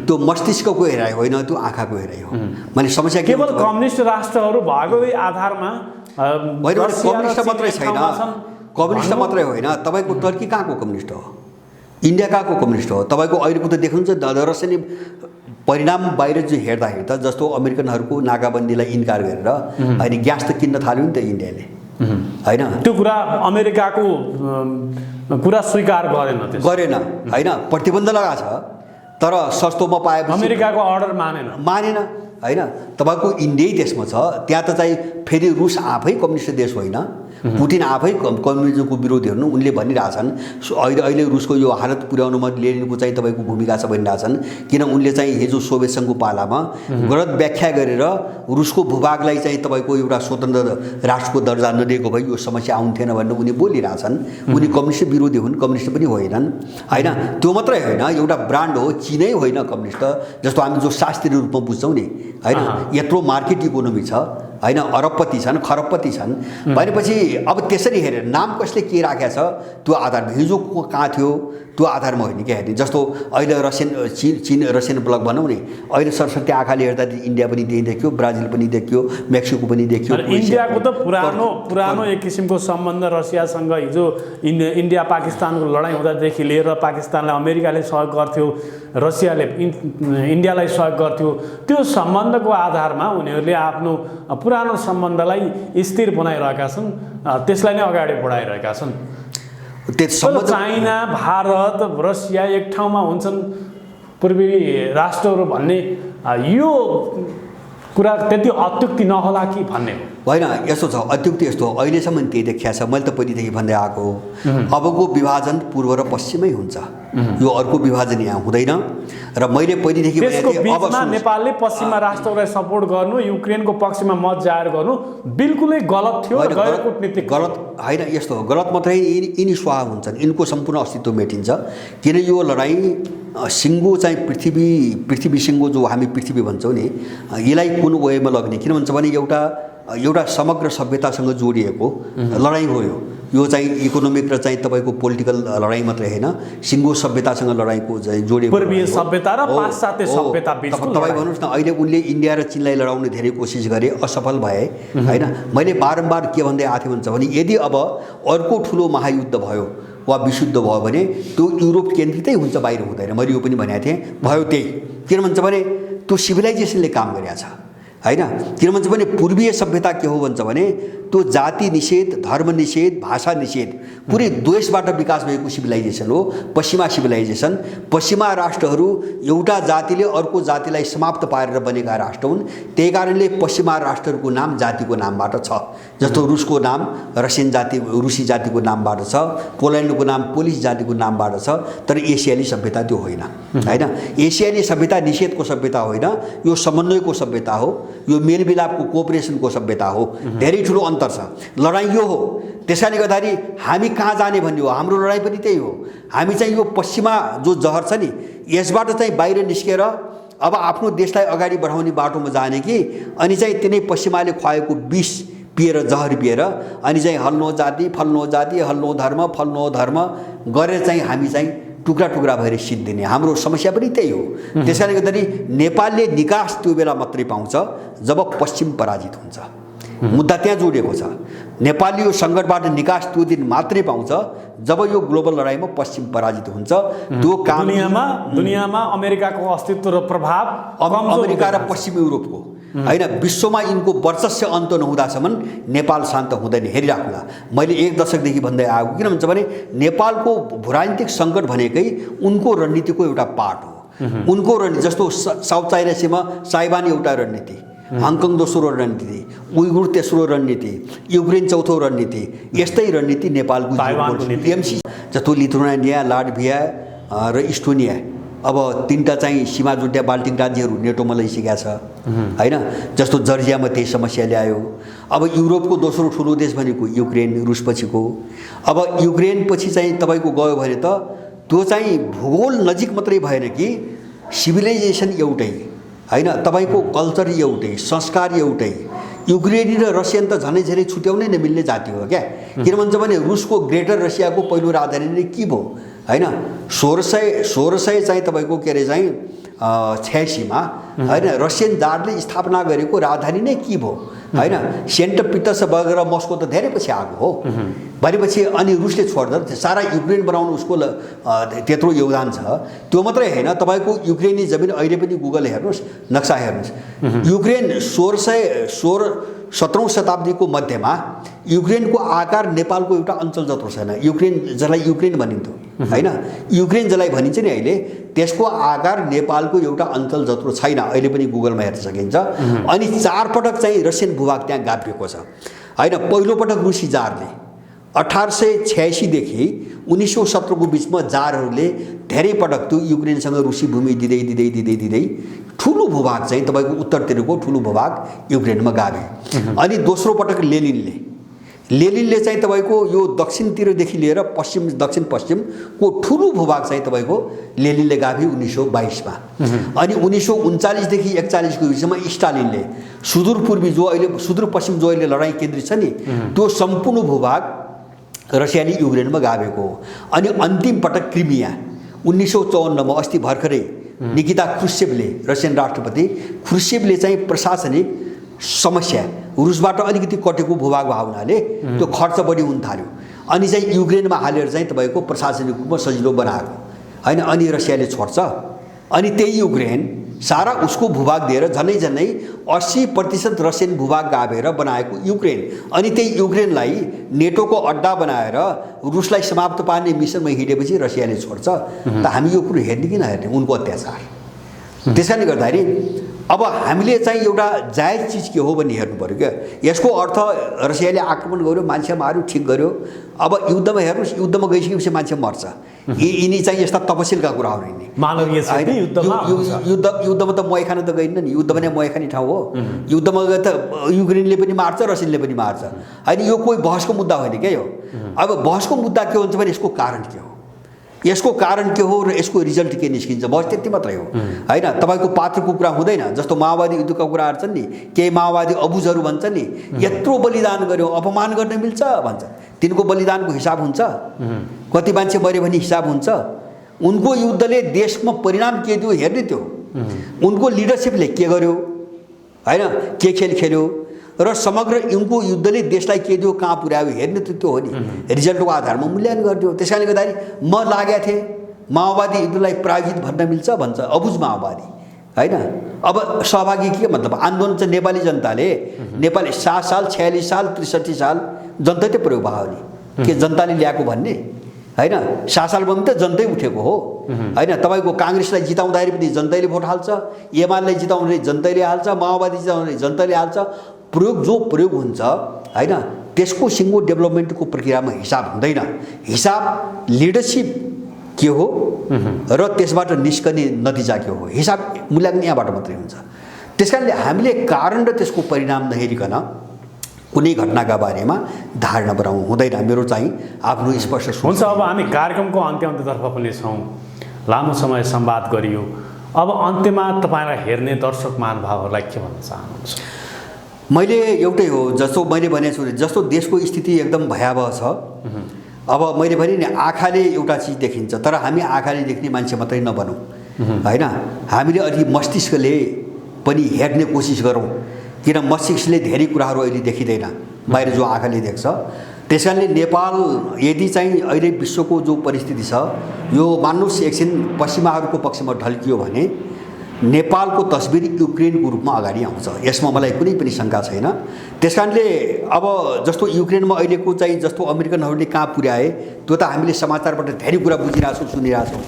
त्यो मस्तिष्कको हेराइ होइन, त्यो आँखाको हेराइ हो। मैले समस्या केवल कम्युनिस्ट राष्ट्रहरू भएकै आधारमा कम्युनिस्ट मात्रै छैन, कम्युनिस्ट मात्रै होइन, तपाईँको टर्की कहाँको कम्युनिस्ट हो, इन्डिया कहाँको कम्युनिस्ट हो। तपाईँको अहिलेको त देख्नुहुन्छ रसियन परिणाम बाहिर जो हेर्दाखेरि त जस्तो अमेरिकनहरूको नाकाबन्दीलाई इन्कार गरेर अहिले ग्यास त किन्न थाल्यो नि त इन्डियाले हैन। त्यो कुरा अमेरिकाको कुरा स्वीकार गरेन हैन, प्रतिबन्ध लगाछ तर सस्तोमा पाएपछि अमेरिकाको अर्डर मानेन हैन। तपाईँको इन्डियै त्यसमा छ, त्यहाँ त चाहिँ फेरि रुस आफै कम्युनिस्ट देश होइन, पुटिन आफै कम्युनिजमको विरोधी हुनु उनले भनिरहेछन्। अहिले रुसको यो हालत पुर्याउनुमा लेनिनको चाहिँ तपाईँको भूमिका छ भनिरहेछन्, किन उनले चाहिँ हिजो सोभियत सङ्घको पालामा गलत व्याख्या गरेर रुसको भूभागलाई चाहिँ तपाईँको एउटा स्वतन्त्र राष्ट्रको दर्जा नदिएको भए यो समस्या आउँथेन भनेर उनी बोलिरहेछन्। उनी कम्युनिस्ट विरोधी हुन्, कम्युनिस्ट पनि होइनन् हैन। त्यो मात्रै होइन, एउटा ब्रान्ड हो, चिनै होइन कम्युनिस्ट, जस्तो हामी जो शास्त्रीय रूपमा बुझ्छौँ नि हैन। यत्रो मार्केट इकोनोमी छ हैन, अरबपति छन्, खरबपति छन् भनेपछि अब त्यसरी हेरेर नाम कसले के राखेको छ त्यो आधारमा हिजो कहाँ थियो त्यो आधारमा होइन क्या हेर्ने। जस्तो अहिले चीन रसियन ब्लक भनौँ नि, अहिले सरस्वती आँखाले हेर्दा इन्डिया पनि त्यही देखियो, ब्राजिल पनि देखियो, मेक्सिको पनि देखियो। इन्डियाको त पुरानो एक किसिमको सम्बन्ध रसियासँग हिजो इन्डिया पाकिस्तानको लडाइँ हुँदादेखि लिएर पाकिस्तानलाई अमेरिकाले सहयोग गर्थ्यो, रसियाले इन्डियालाई सहयोग गर्थ्यो। त्यो सम्बन्धको आधारमा उनीहरूले आफ्नो पुरानो सम्बन्धलाई स्थिर बनाइरहेका छन्, त्यसलाई नै अगाडि बढाइरहेका छन्। चाइना, भारत, रसिया एक ठाउँमा हुन्छन् पूर्वी राष्ट्रहरू भन्ने यो कुरा त्यति अत्युक्ति नहोला कि भन्ने हो होइन। यस्तो छ, अत्युक्ति यस्तो हो, अहिलेसम्म त्यही देखिया छ। मैले त पहिलेदेखि भन्दै आएको हो, अबको विभाजन पूर्व र पश्चिमै हुन्छ, यो अर्को विभाजन यहाँ हुँदैन। र मैले पहिलेदेखि अब नेपालले पश्चिमा राष्ट्रहरूलाई सपोर्ट गर्नु, युक्रेनको पक्षमा मत जाहेर गर्नु बिल्कुलै गलत थियो, कूटनीतिक गलत होइन। यस्तो हो, गलत मात्रै यिनी स्वाहा हुन्छन्, यिनको सम्पूर्ण अस्तित्व मेटिन्छ। किन यो लडाइँ सिङ्गो चाहिँ पृथ्वी सिङ्गो जो हामी पृथ्वी भन्छौँ नि, यसलाई कुन वेमा लग्ने, किन भन्छ भने एउटा समग्र सभ्यतासँग जोडिएको लडाइँ हो यो चाहिँ इकोनोमिक र चाहिँ तपाईँको पोलिटिकल लडाइँ मात्रै होइन, सिङ्गो सभ्यतासँग लडाइँको चाहिँ जोडिएको पूर्वीय सभ्यता र पाश्चात्य सभ्यता बिचको। तपाईँ भन्नुहोस् न, अहिले उनले इन्डिया र चीनलाई लडाउने धेरै कोसिस गरे, असफल भए होइन। मैले बारम्बार के भन्दै आएको थिएँ भन्छ भने यदि अब अर्को ठुलो महायुद्ध भयो वा विशुद्ध भयो भने त्यो युरोप केन्द्रितै हुन्छ, बाहिर हुँदैन। मैले यो पनि भनेको थिएँ, भयो त्यही। किन भन्छ भने त्यो सिभिलाइजेसनले काम गरेको छ हैन। किन भन्छ भने पूर्वीय सभ्यता के हो भन्छ भने त्यो जाति निषेध, धर्म निषेध, भाषा निषेध, पुरै द्वेषबाट विकास भएको सिभिलाइजेसन हो पश्चिमा सिभिलाइजेसन। पश्चिमा राष्ट्रहरू एउटा जातिले अर्को जातिलाई समाप्त पारेर बनेका राष्ट्र हुन्, त्यही कारणले पश्चिमा राष्ट्रहरूको नाम जातिको नामबाट छ। जस्तो रुसको नाम रुसी जातिको नामबाट छ, पोल्यान्डको नाम पोलिस जातिको नामबाट छ, तर एसियाली सभ्यता त्यो होइन हैन। एसियाली सभ्यता निषेधको सभ्यता होइन, यो समन्वयको सभ्यता हो, यो मेलमिलापको कोअपरेसनको सभ्यता हो। धेरै ठुलो अन्तर छ। लडाइँ यो हो। त्यसैले गर्दाखेरि हामी कहाँ जाने भन्ने हो। हाम्रो लडाइँ पनि त्यही हो। हामी चाहिँ यो पश्चिमा जो जहर छ नि यसबाट चाहिँ बाहिर निस्केर अब आफ्नो देशलाई अगाडि बढाउने बाटोमा जाने कि अनि चाहिँ तिनै पश्चिमाले खुवाएको विष पिएर जहर पिएर अनि चाहिँ हल्लो जाति फल्लो जाति हल्लो धर्म फल्लो धर्म गरेर चाहिँ हामी चाहिँ टुक्रा टुक्रा भएर सिद्धिने हाम्रो समस्या पनि त्यही हो। त्यसैले गर्दाखेरि नेपालले निकास त्यो बेला मात्रै पाउँछ जब पश्चिम पराजित हुन्छ। मुद्दा त्यहाँ जोडिएको छ। नेपालले यो सङ्कटबाट निकास त्यो दिन मात्रै पाउँछ जब यो ग्लोबल लडाइँमा पश्चिम पराजित हुन्छ। त्यो काम दुनियाँमा अमेरिकाको अस्तित्व र प्रभाव अमेरिका र पश्चिम युरोपको होइन विश्वमा यिनको वर्चस्व अन्त नहुँदासम्म नेपाल शान्त हुँदैन। हेरिराख्नुला मैले 1 दशकदेखि भन्दै आएको किन भन्छ भने नेपालको भूराजनीतिक सङ्कट भनेकै उनको रणनीतिको एउटा पार्ट हो। उनको रणनीति जस्तो साउथ चाइना सीमा ताइवान एउटा रणनीति, हङकङ दोस्रो रणनीति, उइगुर तेस्रो रणनीति, युक्रेन चौथो रणनीति, यस्तै रणनीति नेपालको टिएमसी जस्तो लिथुआनिया लाटभिया र इस्टोनिया अब 3टा चाहिँ सीमा जुट्या बाल्टिक राज्यहरू नेटोमा लैसकेका छ होइन। जस्तो जर्जियामा त्यही समस्या ल्यायो। अब युरोपको दोस्रो ठुलो देश भनेको युक्रेन रुस पछिको। अब युक्रेन पछि चाहिँ तपाईँको गयो भने त त्यो चाहिँ भूगोल नजिक मात्रै भएन कि सिभिलाइजेसन एउटै होइन, तपाईँको कल्चर एउटै, संस्कार एउटै। युक्रेनी र रसियन त झनै झनै छुट्याउनै नमिल्ने जाति हो क्या। किन भन्छ भने रुसको ग्रेटर रसियाको पहिलो राजधानी नै के भयो होइन 1600 चाहिँ तपाईँको के अरे चाहिँ 86मा होइन रसियन जारले स्थापना गरेको राजधानी नै के भयो होइन। सेन्ट पिटर्सबर्ग र मस्को त धेरै पछि आएको हो भनेपछि अनि रुसले छोड्दा सारा युक्रेन बनाउनु उसको त्यत्रो योगदान छ। त्यो मात्रै होइन तपाईँको युक्रेनी जमिन अहिले पनि गुगल हेर्नुहोस् नक्सा हेर्नुहोस्। युक्रेन 17औं शताब्दीको मध्यमा युक्रेनको आकार नेपालको एउटा अञ्चल जत्रो छैन। युक्रेन जसलाई युक्रेन भनिन्थ्यो होइन, युक्रेन जसलाई भनिन्छ नि अहिले त्यसको आकार नेपालको एउटा अञ्चल जत्रो छैन। अहिले पनि गुगलमा हेर्न सकिन्छ। अनि 4 पटक चाहिँ रसियन भूभाग त्यहाँ गाभिएको छ होइन। पहिलोपटक रुसी जारले 1886 देखि 1917 को बिचमा जारहरूले धेरै पटक त्यो युक्रेनसँग रुसी भूमि दिँदै दिँदै दिँदै दिँदै ठुलो भूभाग चाहिँ तपाईँको उत्तरतिरको ठुलो भूभाग युक्रेनमा गाभे। अनि दोस्रो पटक लेनिनले चाहिँ तपाईँको यो दक्षिणतिरदेखि लिएर पश्चिम दक्षिण पश्चिमको ठुलो भूभाग चाहिँ तपाईँको लेनिनले गाभे 1922मा। अनि 1939 देखि 41 को बिचमा स्टालिनले सुदूरपूर्वी जो अहिले सुदूरपश्चिम जो अहिले लडाइँ केन्द्रित छ नि त्यो सम्पूर्ण भूभाग रसियाली युक्रेनमा गाभेको हो। अनि अन्तिम पटक क्रिमिया 1954मा अस्ति भर्खरै निकिता क्रुश्चेभले रसियन राष्ट्रपति क्रुश्चेभले चाहिँ प्रशासनिक समस्या रुसबाट अलिकति कटेको भूभाग भएको हुनाले त्यो खर्च बढी हुन थाल्यो अनि चाहिँ युक्रेनमा हालेर चाहिँ तपाईँको प्रशासनिक रूपमा सजिलो बनाएको होइन। अनि रसियाले छोड्छ अनि त्यही युक्रेन सारा उसको भूभाग दिएर झनै झनै 80% रसियन भूभाग गाभेर बनाएको युक्रेन अनि त्यही युक्रेनलाई नेटोको अड्डा बनाएर रुसलाई समाप्त पार्ने मिसनमा हिँडेपछि रसियाले छोड्छ। त हामी यो कुरो हेर्ने कि नहेर्ने उनको अत्याचार। त्यसैले गर्दाखेरि अब हामीले चाहिँ एउटा जायज चिज के हो भन्ने हेर्नु पर्यो क्या। यसको अर्थ रसियाले आक्रमण गर्यो मान्छे मार्यो ठिक गर्यो। अब युद्धमा हेर्नुहोस् युद्धमा गइसकेपछि मान्छे मर्छ। यिनी चाहिँ यस्ता तपसिलका कुरा हो नि। युद्धमा त मही खान त गइन्न नि। युद्ध भने मही खाने ठाउँ हो। युद्धमा गए त युक्रेनले पनि मार्छ रसियाले पनि मार्छ होइन। यो कोही बहसको मुद्दा होइन क्या यो। अब बहसको मुद्दा के हुन्छ भने यसको कारण के हो, यसको कारण के हो र यसको रिजल्ट के निस्किन्छ बस त्यति मात्रै हो होइन। तपाईँको पात्रको कुरा हुँदैन। जस्तो माओवादी युद्धका कुराहरू छन् नि केही माओवादी अबुजहरू भन्छन् नि यत्रो बलिदान गर्यो अपमान गर्न मिल्छ भन्छ। तिनको बलिदानको हिसाब हुन्छ, कति मान्छे मऱ्यो भने हिसाब हुन्छ। उनको युद्धले देशमा परिणाम के दियो हेर्ने त्यो। उनको लिडरसिपले के गर्यो होइन, के खेल खेल्यो र समग्र उनको युद्धले देशलाई के दियो कहाँ पुर्यायो हेर्ने त त्यो हो नि। रिजल्टको आधारमा मूल्याङ्कन गरिदियो। त्यसैले गर्दाखेरि म लागेको थिएँ माओवादी युद्धलाई पराजित भन्न मिल्छ भन्छ अबुझ माओवादी होइन। अब सहभागी के मतलब आन्दोलन चाहिँ नेपाली जनताले नेपाली 7 साल 46 साल 63 साल जनतै प्रयोग भयो नि के जनताले ल्याएको भन्ने होइन। 7 सालमा पनि त जनतै उठेको हो होइन। तपाईँको काङ्ग्रेसलाई जिताउँदाखेरि पनि जनतैले भोट हाल्छ, एमालेलाई जिताउँदाखेरि जनतैले हाल्छ, माओवादी जिताउँदाखेरि जनतैले हाल्छ। जो प्रयोग हुन्छ होइन त्यसको सिङ्गो डेभलपमेन्टको प्रक्रियामा हिसाब हुँदैन। हिसाब लिडरसिप के हो र त्यसबाट निस्कने नतिजा के हो हिसाब मूल्याङ्कन यहाँबाट मात्रै हुन्छ। त्यसकारणले हामीले कारण र त्यसको परिणाम नहेरिकन कुनै घटनाका बारेमा धारणा बनाउनु हुँदैन। मेरो चाहिँ आफ्नो स्पष्ट सोच हुन्छ। अब हामी कार्यक्रमको अन्त्यतर्फ पनि छौँ। लामो समय संवाद गरियो। अब अन्त्यमा तपाईँलाई हेर्ने दर्शक महानुभावहरूलाई के भन्न चाहनुहुन्छ? मैले एउटै हो, जस्तो मैले भनेको छु, जस्तो देशको स्थिति एकदम भयावह छ। अब मैले भने नि आँखाले एउटा चिज देखिन्छ, तर हामी आँखाले देख्ने मान्छे मात्रै नबनौँ होइन। हामीले अलि मस्तिष्कले पनि हेर्ने कोसिस गरौँ, किन मस्तिष्कले धेरै कुराहरू अहिले देखिँदैन बाहिर जो आँखाले देख्छ। त्यस कारणले नेपाल यदि चाहिँ अहिले विश्वको जो परिस्थिति छ यो मान्नुहोस् एकछिन पश्चिमाहरूको पक्षमा ढल्कियो भने नेपालको तस्बिर युक्रेनको रूपमा अगाडि आउँछ। यसमा मलाई कुनै पनि शङ्का छैन। त्यस कारणले अब जस्तो युक्रेनमा अहिलेको चाहिँ जस्तो अमेरिकनहरूले कहाँ पुर्याए त्यो त हामीले समाचारबाट धेरै कुरा बुझिरहेछौँ, सुनिरहेछौँ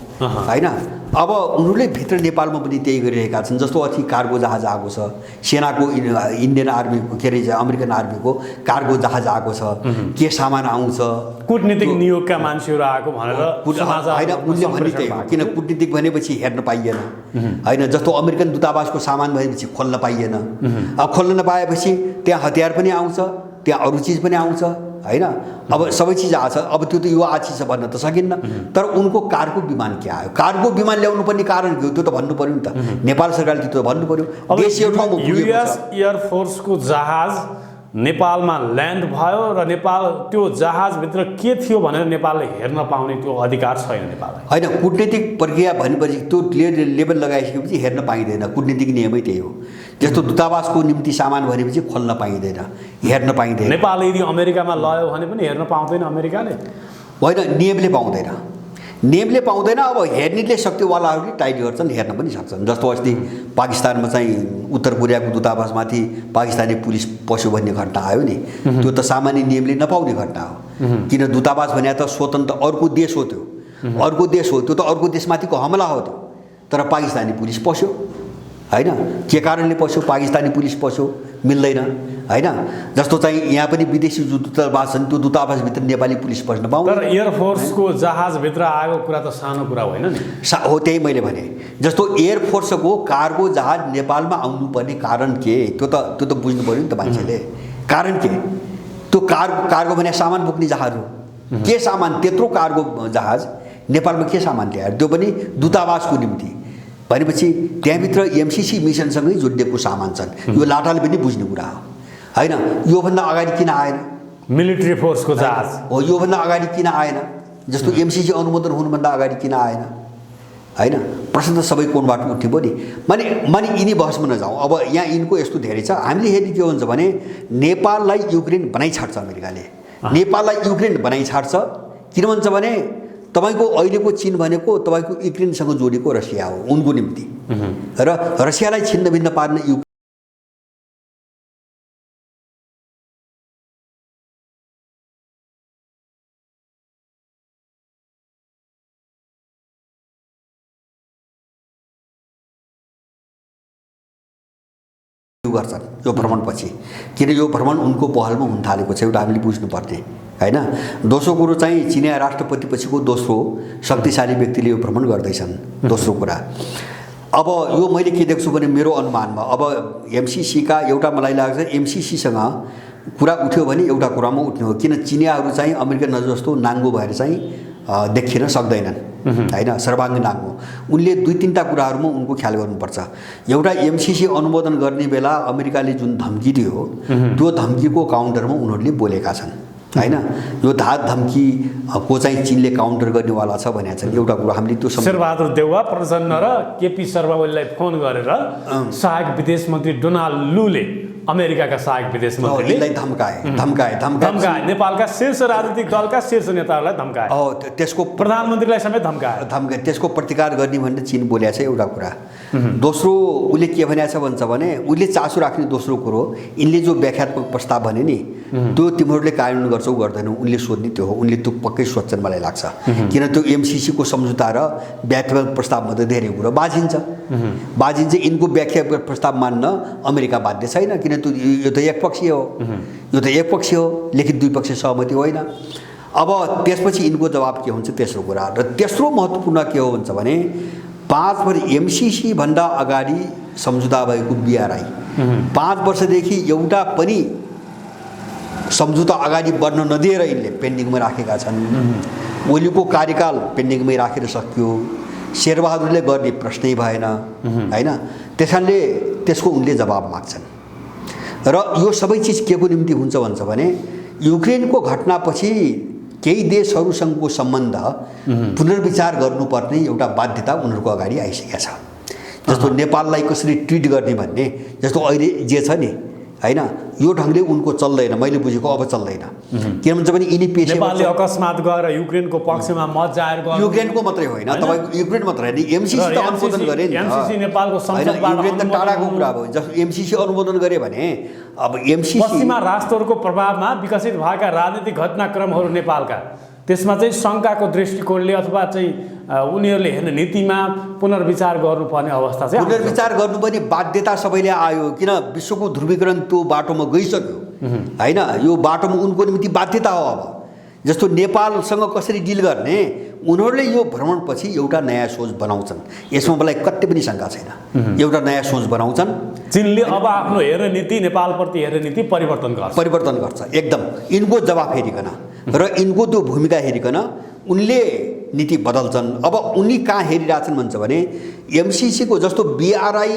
होइन। अब उनीहरूले भित्र नेपालमा पनि त्यही गरिरहेका छन्। जस्तो अथि कार्गो जहाज आएको छ, सेनाको इन्डियन आर्मीको के अरे अमेरिकन आर्मीको कार्गो जहाज आएको छ, के सामान आउँछ, कूटनीतिक नियोगका मान्छेहरू आएको भनेर होइन उनले भने त्यही हो। किन कूटनीतिक भनेपछि हेर्न पाइएन होइन। जस्तो अमेरिकन दूतावासको सामान भनेपछि खोल्न पाइएन। अब खोल्न नपाएपछि त्यहाँ हतियार पनि आउँछ, त्यहाँ अरू चिज पनि आउँछ होइन। अब सबै चिज आएको छ। अब त्यो त यो आछि छ भन्न त सकिन्न। तर उनको कार्गो विमान के आयो, कार्गो विमान ल्याउनु पर्ने कारण के हो त्यो त भन्नु पर्यो नि त। नेपाल सरकारले त्यो भन्नु पर्यो। देश यो ठाउँमा युएस एयरफोर्सको जहाज नेपालमा ल्यान्ड भयो र नेपाल त्यो जहाजभित्र के थियो भनेर नेपालले हेर्न पाउने त्यो अधिकार छैन नेपाललाई होइन। कूटनीतिक प्रक्रिया भनेपछि त्यो लेबल लगाइसकेपछि हेर्न पाइँदैन। कूटनीतिक नियमै त्यही हो। जस्तो दूतावासको निम्ति सामान भनेपछि खोल्न पाइँदैन, हेर्न पाइँदैन। नेपाल यदि अमेरिकामा लयो भने पनि हेर्न पाउँदैन अमेरिकाले होइन, नियमले पाउँदैन, नियमले पाउँदैन। अब हेर्नेले शक्तिवालाहरूले टाइट गर्छन्, हेर्न पनि सक्छन्। जस्तो अस्ति पाकिस्तानमा चाहिँ उत्तर कोरियाको दूतावासमाथि पाकिस्तानी पुलिस पस्यो भन्ने घटना आयो नि, त्यो त सामान्य नियमले नपाउने घटना हो। किन दूतावास भने त स्वतन्त्र अर्को देश हो, त्यो अर्को देश हो, त्यो त अर्को देशमाथिको हमला हो त्यो। तर पाकिस्तानी पुलिस पस्यो होइन। के कारणले पस्यो? पाकिस्तानी पुलिस पस्यो, मिल्दैन होइन। जस्तो चाहिँ यहाँ पनि विदेशी जो दूतावास छन् त्यो दूतावासभित्र नेपाली पुलिस पस्न पाउँदैन। तर एयरफोर्सको जहाजभित्र आएको कुरा त सानो कुरा होइन नि। हो, त्यही मैले भने। जस्तो एयरफोर्सको कार्गो जहाज नेपालमा आउनुपर्ने कारण के, त्यो त बुझ्नु पऱ्यो नि त मान्छेले। कारण के? त्यो कार्गो भने सामान बोक्ने जहाज हो। के सामान? त्यत्रो कार्गो जहाज नेपालमा के सामान ल्यायो? त्यो पनि दूतावासको निम्ति भनेपछि त्यहाँभित्र एमसिसी मिसनसँगै जोडिएको सामान छन्। यो लाटाले पनि बुझ्ने कुरा हो होइन। योभन्दा अगाडि किन आएन? मिलिट्री फोर्सको जहाज हो, योभन्दा अगाडि किन आएन? जस्तो एमसिसी अनुमोदन हुनुभन्दा अगाडि किन आएन होइन? प्रश्न त सबै कोणबाट उठ्ने पो नि। माने यिनी बहसमा नजाउँ। अब यहाँ यिनको यस्तो धेरै छ। हामीले हेर्ने के हुन्छ भने नेपाललाई युक्रेन बनाइ छाड्छ अमेरिकाले, नेपाललाई युक्रेन बनाइ छाड्छ। किन भन्छ भने तपाईँको अहिलेको चीन भनेको तपाईँको युक्रेनसँग जोडेको रसिया हो उनको निम्ति, र रसियालाई छिन्नभिन्न पार्ने गर्छन् यो भ्रमणपछि। किन यो भ्रमण उनको पहलमा हुन थालेको छ एउटा हामीले बुझ्नुपर्ने होइन। दोस्रो कुरो चाहिँ चिनिया राष्ट्रपतिपछिको दोस्रो शक्तिशाली व्यक्तिले यो भ्रमण गर्दैछन्। दोस्रो कुरा अब यो मैले के देख्छु भने मेरो अनुमानमा अब एमसिसीका एउटा मलाई लाग्छ एमसिसीसँग कुरा उठ्यो भने एउटा कुरामा उठ्ने हो। किन चिनियाहरू चाहिँ अमेरिकन जस्तो नाङ्गो भएर चाहिँ देखिन सक्दैनन् होइन, सर्वाङ्ग नाङ्गो। उनले दुई तिनवटा कुराहरूमा उनको ख्याल गर्नुपर्छ। एउटा एमसिसी अनुमोदन गर्ने बेला अमेरिकाले जुन धम्की दियो त्यो धम्कीको काउन्टरमा उनीहरूले बोलेका छन् होइन। यो धाक धम्की को चाहिँ चीनले काउन्टर गर्नेवाला छ भनेको छ एउटा कुरा हामीले त्यो शेरबहादुर देउवा प्रचण्ड र केपी शर्मा ओलीलाई फोन गरेर सहायक विदेश मन्त्री डोनाल्ड लूले अमेरिकाका सहायक विदेश मन्त्रीले धम्काए नेपालका शीर्ष राजनीतिक दलका शीर्ष नेताहरूलाई धम्काए। त्यसको प्रधानमन्त्रीलाई समेत धम्काए। त्यसको प्रतिकार गर्ने भनेर चीन बोलेको छ एउटा कुरा। दोस्रो उसले के भनेको छ भन्छ भने उसले चासो राख्ने दोस्रो कुरो यिनले जो व्याख्यात्मक प्रस्ताव भने नि त्यो तिमीहरूले कार्यान्वयन गर्छौ गर्दैनौ उनले सोध्ने त्यो हो। उनले त्यो पक्कै सोध्छन् मलाई लाग्छ। किन त्यो एमसिसीको सम्झौता र व्याख्यात्मक प्रस्तावमा त धेरै कुरो बाजिन्छ। यिनको व्याख्यात्मक प्रस्ताव मान्न अमेरिका बाध्य छैन। किन त्यो यो त एकपक्षीय हो, यो त एकपक्षीय हो, लिखित द्विपक्षीय सहमति होइन। अब त्यसपछि यिनको जवाब के हुन्छ तेस्रो कुरा। र तेस्रो महत्त्वपूर्ण के हो भन्छ भने 5 वर्ष एमसीसी भन्दा अगाडि सम्झौता भएको BRI 5 वर्षदेखि एउटा पनि सम्झौता अगाडि बढ्न नदिएर यिनले पेन्डिङमा राखेका छन्। ओलीको कार्यकाल पेन्डिङमै राखेर सक्यो, शेरबहादुरले गर्ने प्रश्नै भएन हैन। त्यसकारणले त्यसको उनले जवाब माग्छन् र यो सबै चिज के को निम्ति हुन्छ भन्छ भने युक्रेनको घटनापछि केही देशहरूसँगको सम्बन्ध पुनर्विचार गर्नुपर्ने एउटा बाध्यता उनीहरूको अगाडि आइसकेको छ। जस्तो नेपाललाई कसरी ट्रिट गर्ने भन्ने, जस्तो अहिले जे छ नि हैन, यो ढङ्गले उनको चल्दैन, मैले बुझेको अब चल्दैन। किन भन्छ भने यिनी पेशेवर नेपालले अकस्मात गएर युक्रेनको पक्षमा मत जाहेर गर्नु, युक्रेनको मात्रै होइन, तपाईको युक्रेन मात्रै होइन, एमसीसी त अनुमोदन गरे नि। एमसीसी नेपालको संसदबाट युक्रेन त टाढाको कुरा हो। जस्तो एमसीसी अनुमोदन गरे भने अब एमसीसी पश्चिमा राष्ट्रहरूको प्रभावमा विकसित भएका राजनीतिक घटनाक्रमहरू नेपालका, त्यसमा चाहिँ शङ्काको दृष्टिकोणले अथवा चाहिँ उनीहरूले हेर्ने नीतिमा पुनर्विचार गर्नुपर्ने अवस्था चाहिँ पुनर्विचार गर्नुपर्ने बाध्यता सबैले आयो। किन विश्वको ध्रुवीकरण त्यो बाटोमा गइसक्यो हैन, यो बाटोमा उनको निम्ति बाध्यता हो। अब जस्तो नेपालसँग कसरी डिल गर्ने, उनीहरूले यो भ्रमणपछि एउटा नयाँ सोच बनाउँछन्, यसमा मलाई कति पनि शङ्का छैन। एउटा नयाँ सोच बनाउँछन्। चीनले अब आफ्नो हेर्ने नीति, नेपालप्रति हेर्ने नीति परिवर्तन गर्छ एकदम, यिनको जवाफ हेरिकन र यिनको त्यो भूमिका हेरिकन उनले नीति बदल्छन्। अब उनी कहाँ हेरिरहेछन् भन्छ भने एमसीसीको जस्तो BRI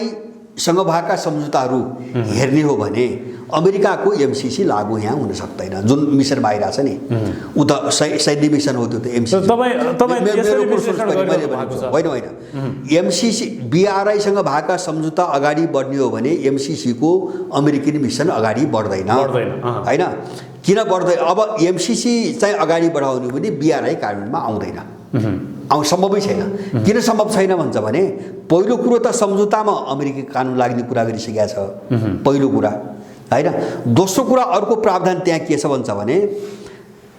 सँग भएका सम्झौताहरू हेर्ने हो भने अमेरिकाको एमसीसी लागू यहाँ हुन सक्दैन। जुन मिसन आइरहेछ नि उ त सैन्य मिसन हो, त्यो त एमसीसी होइन। एमसीसी BRI सँग भएका सम्झौता अगाडि बढ्ने हो भने एमसीसी को अमेरिकन मिसन अगाडि बढ्दैन हैन। किन बढ्दैन? अब एमसीसी चाहिँ अगाडि बढाउने भने BRI कार्यान्वयनमा आउँदैन, सम्भवै छैन। किन सम्भव छैन भन्छ भने पहिलो कुरो त सम्झौतामा अमेरिकी कानुन लाग्ने कुरा गरिसकेका छ, पहिलो कुरा हैन। दोस्रो कुरा अर्को प्रावधान त्यहाँ के छ भन्छ भने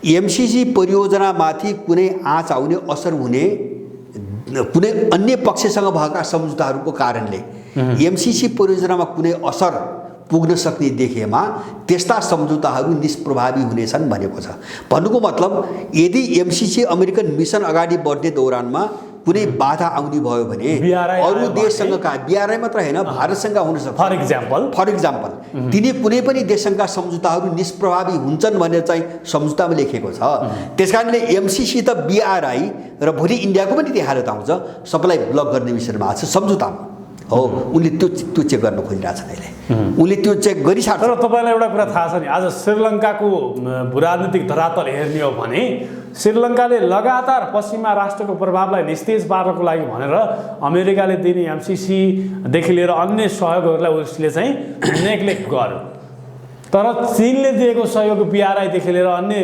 एमसीसी परियोजनामाथि कुनै आँच आउने, असर हुने कुनै अन्य पक्षसँग भएका सम्झौताहरूको कारणले एमसीसी परियोजनामा कुनै असर पुग्न सक्ने देखेमा त्यस्ता सम्झौताहरू निष्प्रभावी हुनेछन् भनेको छ। भन्नुको मतलब यदि एमसीसी अमेरिकन मिसन अगाडि बढ्ने दौरानमा कुनै बाधा आउने भयो भने अरू देशसँग BRI मात्र होइन भारतसँग हुन सक्छ। फर इक्जाम्पल तिनी कुनै पनि देशसँगका सम्झौताहरू निष्प्रभावी हुन्छन् भनेर चाहिँ सम्झौतामा लेखेको छ। त्यसकारणले एमसीसी त BRI र भोलि इन्डियाको पनि त्यही हालत आउँछ, सबैलाई ब्लक गर्ने विषयमा आएको छ सम्झौतामा हो। उनले त्यो चेक गर्न खोजिरहेछन् अहिले, उनले त्यो चेक गरिसक्छ। तर तपाईँलाई एउटा कुरा थाहा छ नि, आज श्रीलङ्काको भूराजनीतिक धरातल हेर्ने हो भने श्रीलङ्काले लगातार पश्चिमा राष्ट्रको प्रभावलाई निस्तेज पार्नको लागि भनेर अमेरिकाले दिने एमसीसीदेखि लिएर अन्य सहयोगहरूलाई उसले चाहिँ नेग्लेक्ट गर्यो। तर चीनले दिएको सहयोग BRIदेखि लिएर अन्य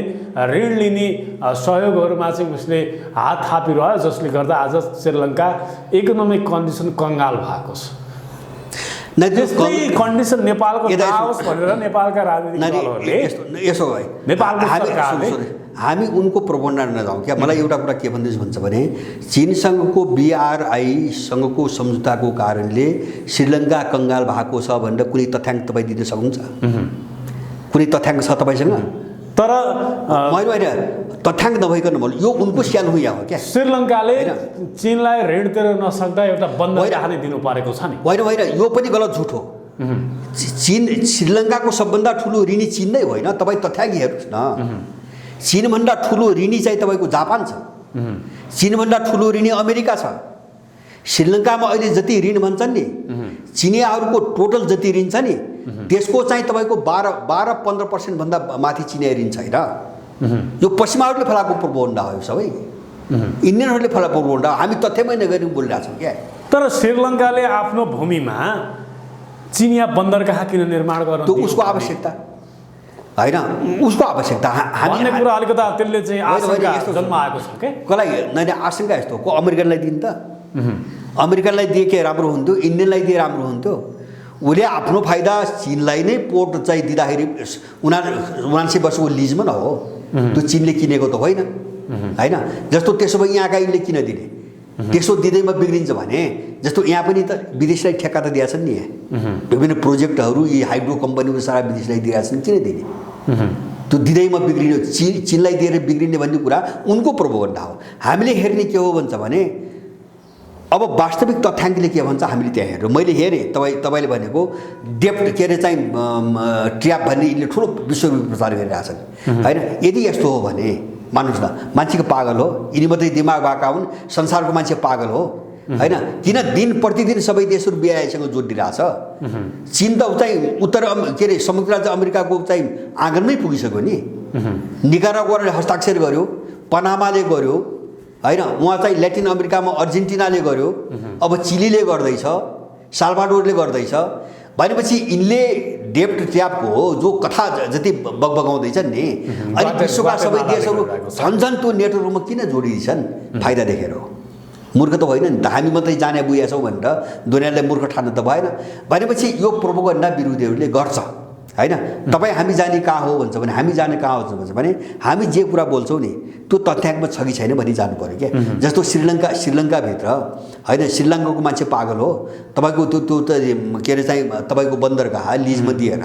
ऋण लिने सहयोगहरूमा चाहिँ उसले हात थापिरह्यो, जसले गर्दा आज श्रीलङ्का इकोनोमिक कन्डिसन कङ्गाल भएको छ। त्यस्तै कन्डिसन नेपालको आओस् भनेर नेपालका राजनीतिक दलहरूले यसो भए नेपालको सरकारले हामी उनको प्रोपोगन्डा नजाउँ क्या। मलाई एउटा कुरा के भन्दैछु भन्छ भने चीनसँगको BRI सँगको सम्झौताको कारणले श्रीलङ्का कङ्गाल भएको छ भनेर कुनै तथ्याङ्क तपाईँ दिन सक्नुहुन्छ? कुनै तथ्याङ्क छ तपाईँसँग? तर होइन तथ्याङ्क नभइकन भन्नु, यो उनको स्याल हुँ हो क्या। श्रीलङ्काले चीनलाई ऋण तिर्न नसक्दा एउटा बन्द राख्ने दिनु परेको छ नि। होइन यो पनि गलत झुट हो। चीन श्रीलङ्काको सबभन्दा ठुलो ऋणी चीन नै होइन, तपाईँ तथ्याङ्क हेर्नुहोस् न। चीनभन्दा ठुलो ऋणी चाहिँ तपाईँको जापान छ, चीनभन्दा ठुलो ऋणी अमेरिका छ। श्रीलङ्कामा अहिले जति ऋण भन्छन् नि चिनियाहरूको टोटल जति ऋण छ नि त्यसको चाहिँ तपाईँको 12-15% भन्दा माथि चिनिया ऋण छैन। यो पश्चिमाहरूले फलाएको प्रोपोगन्डा हो, यो सबै इन्डियनहरूले फलाएको प्रोपोगन्डा, हामी तथ्यमै नगरी बोलिरहेछौँ क्या। तर श्रीलङ्काले आफ्नो भूमिमा चिनिया बन्दरगाह किन निर्माण गर्नु? त्यो उसको आवश्यकता होइन, उसको आवश्यकता भन्ने कुरा अलिकता त्यसले चाहिँ आशंका जन्माएको छ के? कसलाई? नै आशंका यस्तो को अमेरिकनलाई दिनु त? अमेरिकनलाई दिए के राम्रो हुन्थ्यो, इन्डियनलाई दिए राम्रो हुन्थ्यो। उसले आफ्नो फाइदा चीनलाई नै पोर्ट चाहिँ दिँदाखेरि 79 वर्षको लिजमा न हो, त्यो चीनले किनेको त होइन हैन। जस्तो त्यसो भए यहाँका यिनले किन दिने? त्यसो दिँदैमा बिग्रिन्छ भने जस्तो यहाँ पनि त विदेशलाई ठेक्का त दिएका छन् नि, यहाँ विभिन्न प्रोजेक्टहरू यी हाइड्रो कम्पनीहरू सारा विदेशलाई दिएका छन्, किन दिने? त्यो दिँदैमा बिग्रिने, चीनलाई दिएर बिग्रिने भन्ने कुरा उनको प्रोपोगन्डा हो। हामीले हेर्ने के हो भन्छ भने अब वास्तविक तथ्याङ्कले के भन्छ हामीले त्यहाँ हेर्नु मैले हेरेँ तपाईँले भनेको डेप्ट के अरे चाहिँ ट्र्याप भन्ने यिनले ठुलो विश्वव्यापी प्रचार गरिरहेछन् होइन। यदि यस्तो हो भने मान्नुहोस् न मान्छेको पागल हो यिनी मात्रै दिमाग भएका हुन् संसारको मान्छे पागल हो होइन। किन दिन प्रतिदिन सबै देशहरू बिआईसँग जोडिरहेछ। चीन त चाहिँ उत्तर के अरे संयुक्त राज्य अमेरिकाको चाहिँ आँगनमै पुगिसक्यो नि। निकारागुवाले हस्ताक्षर गर्यो, पनामाले गर्यो होइन, उहाँ चाहिँ ल्याटिन अमेरिकामा अर्जेन्टिनाले गर्यो, अब चिलीले गर्दैछ, साल्भाडोरले गर्दैछ भनेपछि यिनले डेप्ट ट्र्यापको जो कथा जति बगबगाउँदैछन् नि अनि विश्वका सबै देशहरू झन्झन त्यो नेटवर्कमा किन जोडिन्छन् फाइदा देखेर हो। मूर्ख त होइन नि त, हामी मात्रै जाने बुझेका छौँ भनेर दुनियाँलाई मूर्ख ठान्नु त भएन। भनेपछि यो प्रोपोगन्डा विरोधीहरूले गर्छ होइन। तपाईँ हामी जाने कहाँ हो भन्छ भने हामी जाने कहाँ हो भन्छ भने हामी जे कुरा बोल्छौँ नि त्यो तथ्याङ्कमा छ कि छैन भनी जानु पऱ्यो क्या। जस्तो श्रीलङ्काभित्र होइन श्रीलङ्काको मान्छे पागल हो तपाईँको त्यो त के अरे चाहिँ तपाईँको बन्दरगाह लिजमा दिएर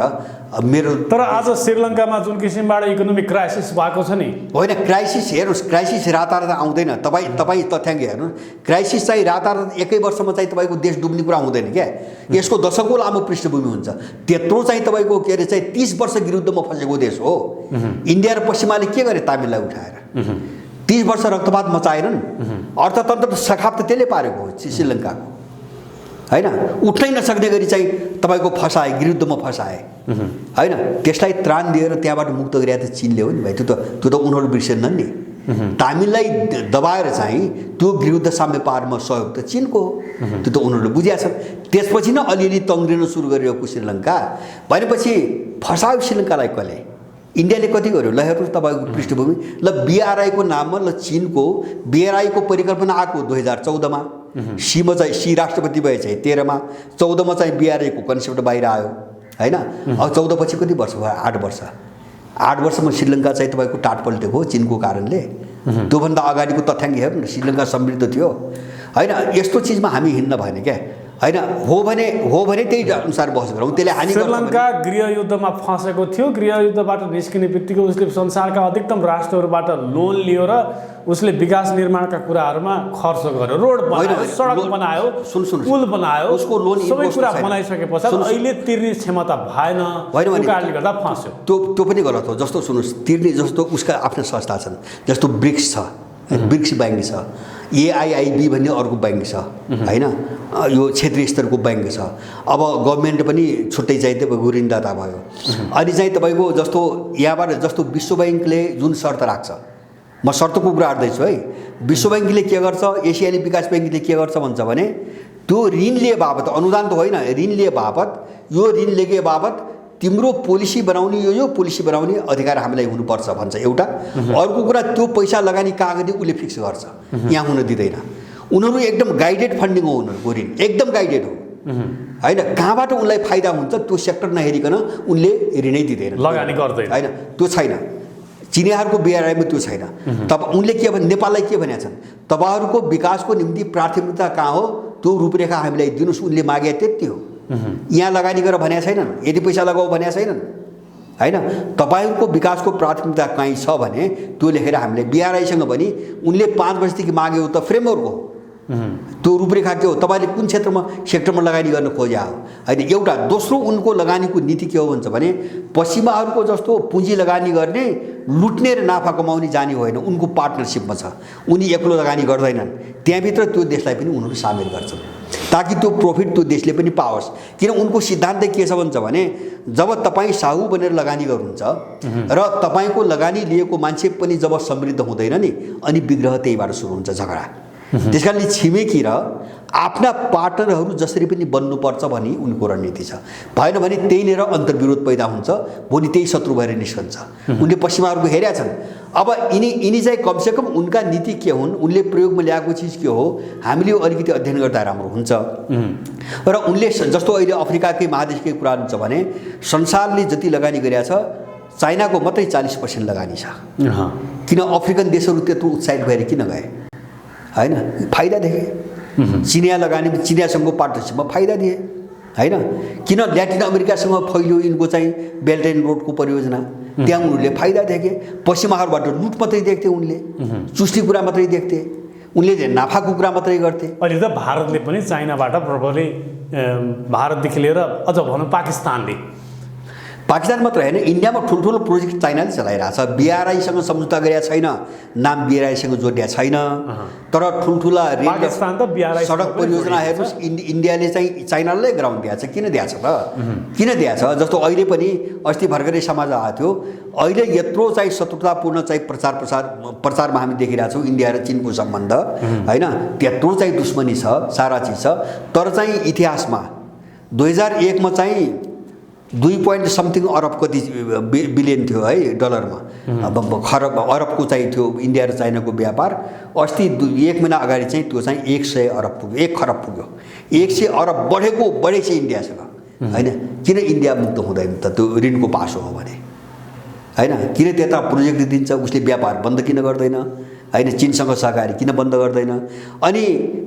मेरो। तर आज श्रीलङ्कामा जुन किसिमबाट इकोनोमिक क्राइसिस भएको छ नि होइन क्राइसिस हेर्नुहोस्, क्राइसिस रातारात आउँदैन। तपाईँ तथ्याङ्क हेर्नु, क्राइसिस चाहिँ रातारात एकै वर्षमा चाहिँ तपाईँको देश डुब्ने कुरा हुँदैन क्या। यसको दशकौँ लामो पृष्ठभूमि हुन्छ। त्यत्रो चाहिँ तपाईँको के अरे चाहिँ 30 वर्ष विरुद्धमा फसेको देश हो। इन्डिया र पश्चिमाले के गरे तामिललाई उठाएर 30 वर्ष रक्तपात मचाएनन्। अर्थतन्त्र सखाप त त्यसले पारेको हो श्रीलङ्काको होइन। उठ्नै नसक्ने गरी चाहिँ तपाईँको फसाए, विरुद्धमा फसाए होइन। त्यसलाई त्राण दिएर त्यहाँबाट मुक्त गरे त चीनले हो नि भाइ। त्यो त उनीहरू बिर्सेनन् नि। तामिललाई दबाएर चाहिँ त्यो विरुद्ध साम्य पारमा सहयोग त चीनको हो। त्यो त उनीहरूले बुझेका छन्। त्यसपछि न अलिअलि तङ्ग्रिन सुरु गरिरहेको श्रीलङ्का भनेपछि फसायो श्रीलङ्कालाई कसले? इन्डियाले कति गर्यो ल हेर्नुहोस् तपाईँको पृष्ठभूमि। ल बिआरआईको नाममा ल चीनको बिआरआईको परिकल्पना आएको 2014मा, सीमा चाहिँ सी राष्ट्रपति भए चाहिँ 13मा, 14मा चाहिँ बिआरआईको कन्सेप्ट बाहिर आयो होइन। अब 14 पछि कति वर्ष भयो? 8 वर्ष। 8 वर्षमा श्रीलङ्का चाहिँ तपाईँको टाट पल्टेको हो चीनको कारणले। त्योभन्दा अगाडिको तथ्याङ्क हेर्नु न, श्रीलङ्का समृद्ध थियो होइन। यस्तो चिजमा हामी हिँड्न भएन क्या होइन। हो भने त्यही अनुसार बहस गरौँ। त्यसले हानि गर्छ। श्रीलङ्का गृहयुद्धमा फँसेको थियो। गृहयुद्धबाट निस्किने बित्तिकै उसले संसारका अधिकतम राष्ट्रहरूबाट लोन लियो र उसले विकास निर्माणका कुराहरूमा खर्च गर्यो। रोड बनायो, सडक बनायो, पुल बनायो, उसको लोन सबै कुरा बनाइसके पछाडि अहिले तिर्ने क्षमता भएन, त्यो कारणले गर्दा फँस्यो। त्यो पनि गलत हो। जस्तो सुन्नुहोस्, तिर्ने जस्तो उसका आफ्ना संस्था छन्। जस्तो ब्रिक्स छ, ब्रिक्स ब्याङ्क छ, एआइआइबी भन्ने अर्को ब्याङ्क छ होइन। यो क्षेत्रीय स्तरको ब्याङ्क छ। अब गभर्मेन्ट पनि छुट्टै चाहिँ तपाईँको ऋणदाता भयो। अनि चाहिँ तपाईँको जस्तो यहाँबाट जस्तो विश्व ब्याङ्कले जुन शर्त राख्छ, म शर्तको कुरा गर्दैछु है। विश्व ब्याङ्कले के गर्छ, एसियाली विकास ब्याङ्कले के गर्छ भन्छ भने त्यो ऋण लिए बापत, अनुदान त होइन, ऋण लिए बापत, यो ऋण लिए बापत तिम्रो पोलिसी बनाउने यो पोलिसी बनाउने अधिकार हामीलाई हुनुपर्छ भन्छ एउटा। अर्को कुरा त्यो पैसा लगानी कागजी उसले फिक्स गर्छ, यहाँ हुन दिँदैन। उनीहरू एकदम गाइडेड फन्डिङ हो, उनीहरूको ऋण एकदम गाइडेड हो होइन। कहाँबाट उनलाई फाइदा हुन्छ त्यो सेक्टर नहेरिकन उनले ऋणै दिँदैन, लगानी गर्दैन होइन। त्यो छैन चिनियाहरूको बिआरआईमा, त्यो छैन। तब उनले के भने नेपाललाई के भनेका छन्, तपाईँहरूको विकासको निम्ति प्राथमिकता कहाँ हो त्यो रूपरेखा हामीलाई दिनुहोस्। उनले मागे त्यति हो। यहाँ लगानी गरेर भनेका छैनन्, यदि पैसा लगाऊ भनेका छैनन् होइन। तपाईँहरूको विकासको प्राथमिकता कहीँ छ भने त्यो लेखेर हामीले बिआरआईसँग पनि उनले 5 वर्षदेखि माग्यो त फ्रेमवर्क हो। त्यो रूपरेखा के हो, तपाईँले कुन सेक्टरमा लगानी गर्न खोज्या हो होइन। एउटा दोस्रो उनको लगानीको नीति के हो भन्छ भने पश्चिमाहरूको जस्तो पुँजी लगानी गर्ने, लुट्ने र नाफा कमाउने जाने होइन, उनको पार्टनरसिपमा छ। उनी एक्लो लगानी गर्दैनन्, त्यहाँभित्र त्यो देशलाई पनि उनीहरू सामेल गर्छन् ताकि त्यो प्रफिट त्यो देशले पनि पाओस्। किन उनको सिद्धान्त के छ भन्छ भने जब तपाईँ साहु बनेर लगानी गर्नुहुन्छ र तपाईँको लगानी लिएको मान्छे पनि जब समृद्ध हुँदैन नि अनि विग्रह त्यहीबाट सुरु हुन्छ, झगडा। त्यस कारणले छिमेकी र आफ्ना पार्टनरहरू जसरी पनि बन्नुपर्छ भनी उनको रणनीति छ। भएन भने त्यहीँनिर अन्तर्विरोध पैदा हुन्छ, भोलि त्यही शत्रु भएर निस्कन्छ। उनले पश्चिमाहरूको हेरेका छन्। अब यिनी चाहिँ कमसेकम उनका नीति के हुन्, उनले प्रयोगमा ल्याएको चिज के हो, हामीले अलिकति अध्ययन गर्दा राम्रो हुन्छ। र उनले जस्तो अहिले अफ्रिकाकै महादेशकै कुरा हुन्छ भने संसारले जति लगानी गरेका छ चाइनाको मात्रै 40% लगानी छ। किन अफ्रिकन देशहरू त्यत्रो उत्साहित भएर किन गए होइन? फाइदा देखे। चिनिया लगानी चिनियासँगको पार्टनरसिपमा फाइदा दिए होइन। किन ल्याटिन अमेरिकासँग फैलियो यिनको चाहिँ बेल्ट एन्ड रोडको परियोजना, त्यहाँ उनीहरूले फाइदा देखे। पश्चिमाहरूबाट लुट मात्रै देख्थे उनले, चुस्ने कुरा मात्रै देख्थे। उनले नाफाको कुरा मात्रै गर्थे। अहिले त भारतले पनि चाइनाबाट प्रभावले भारतदेखि लिएर अझ भनौँ पाकिस्तानले पाकिस्तान मात्र होइन, इन्डियामा ठुल्ठुलो प्रोजेक्ट चाइनाले चलाइरहेछ। बीआरआईसँग सम्झौता गरेका छैन, नाम बीआरआईसँग जोडिया छैन, तर ठुल्ठुला रेल पाकिस्तान त बीआरआई सडक परियोजना हेर्नुहोस्, इन्डियाले चाहिँ चाइनालाई ग्राउन्ड दिएको छ। किन दिएको छ त? किन दिएको छ? जस्तो अहिले पनि अस्ति भर्खरै समाज आएको थियो, अहिले यत्रो चाहिँ शत्रुतापूर्ण चाहिँ प्रचारमा हामी देखिरहेछौँ इन्डिया र चिनको सम्बन्ध, होइन, त्यत्रो चाहिँ दुश्मनी छ, सारा चिज छ, तर चाहिँ इतिहासमा 2001 मा चाहिँ 2 अरब कति बिलियन थियो है डलरमा, खरब अरबको चाहिँ थियो इन्डिया र चाइनाको व्यापार। अस्ति 1 महिना अगाडि चाहिँ त्यो चाहिँ 100 अरब पुग्यो, 1 खरब पुग्यो। 100 अरब बढेको इन्डियासँग, होइन। किन इन्डिया मुक्त हुँदैन त? त्यो ऋणको पासो हो भने, होइन। किन त्यता प्रोजेक्ट दिन्छ, उसले व्यापार बन्द किन गर्दैन, होइन? चिनसँग सहकारी किन बन्द गर्दैन? अनि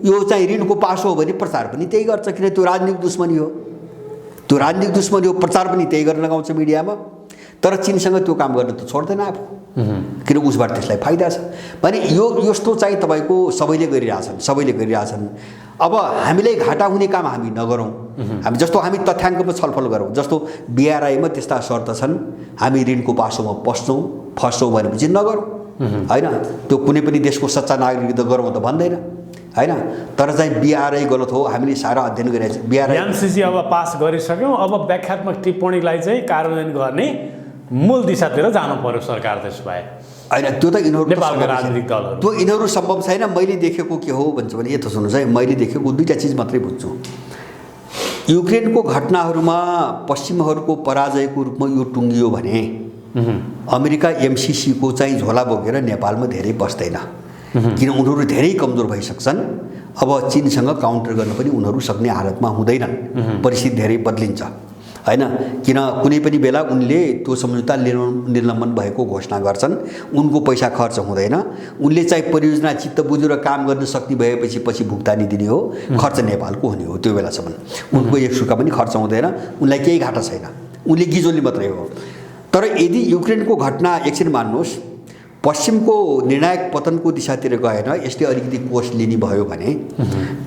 यो चाहिँ ऋणको पासो हो भने प्रचार पनि त्यही गर्छ, किन त्यो राजनीतिक दुश्मनी हो, त्यो राजनीतिक दुश्मनी हो, प्रचार पनि त्यही गर्न लगाउँछ मिडियामा। तर चिनसँग त्यो काम गर्न त छोड्दैन आफू, किन उसबाट त्यसलाई फाइदा छ भने यस्तो चाहिँ तपाईँको सबैले गरिरहेछन्। अब हामीलाई घाटा हुने काम हामी नगरौँ, हामी जस्तो हामी तथ्याङ्कमा छलफल गरौँ। जस्तो बीआरआईमा त्यस्ता शर्त छन्, हामी ऋणको पासोमा फस्छौँ भनेपछि नगरौँ, होइन। त्यो कुनै पनि देशको सच्चा नागरिक त गरौँ त भन्दैन, होइन। तर चाहिँ बीआरआई गलत हो, हामीले सारा अध्ययन गरेका छौँ। बीआरआई एमसीसी अब पास गरिसक्यौँ, अब व्याख्यात्मक टिप्पणीलाई चाहिँ कार्यान्वयन गर्ने मूल दिशातिर जानु पर्यो सरकार। त्यसो भए होइन, त्यो त नेपालको राजनीतिक दलहरू त्यो यिनीहरू सम्भव छैन। मैले देखेको के हो भन्छ भने यस्तो सुन्नुहोस् है, मैले देखेको 2टा चिज मात्रै बुझ्छु। युक्रेनको घटनाहरूमा पश्चिमहरूको पराजयको रूपमा यो टुङ्गियो भने अमेरिका एमसीसीको चाहिँ झोला बोकेर नेपालमा धेरै बस्दैन, किन उनीहरू धेरै कमजोर भइसक्छन्। अब चीनसँग काउन्टर गर्न पनि उनीहरू सक्ने हालतमा हुँदैनन्, परिस्थिति धेरै बदलिन्छ, होइन। किन कुनै पनि बेला उनले त्यो सम्झौता निर्लम्बन भएको घोषणा गर्छन्, उनको पैसा खर्च हुँदैन, उनले चाहिँ परियोजना चित्त बुझेर काम गर्न सक्ने भएपछि पछि भुक्तानी दिने हो, खर्च नेपालको हुने हो। त्यो बेलासम्म उनको एक सुका पनि खर्च हुँदैन, उनलाई केही घाटा छैन, उनले गिजोल्ने मात्रै हो। तर यदि युक्रेनको घटना एकछिन मान्नुहोस् पश्चिमको निर्णायक पतनको दिशातिर गएन, यसले अलिकति कोष लिने भयो भने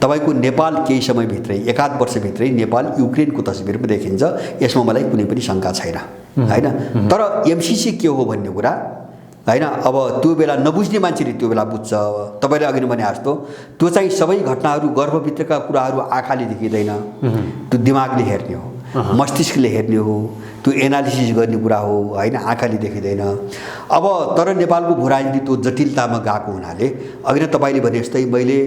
तपाईँको नेपाल केही समयभित्रै, 1-8 वर्षभित्रै नेपाल युक्रेनको तस्बिरमा देखिन्छ। यसमा मलाई कुनै पनि शङ्का छैन, होइन। तर एमसीसी के हो भन्ने कुरा, होइन, अब त्यो बेला नबुझ्ने मान्छेले त्यो बेला बुझ्छ। तपाईँले अघि नै भने जस्तो त्यो चाहिँ सबै घटनाहरू गर्भभित्रका कुराहरू आँखाले देखिँदैन, त्यो दिमागले हेर्ने हो, मस्तिष्कले हेर्ने हो, त्यो एनालिसिस गर्ने कुरा हो, होइन, आँखाले देखिँदैन। अब तर नेपालको भूराजनीति त्यो जटिलतामा गएको हुनाले अघि नै तपाईँले भने जस्तै मैले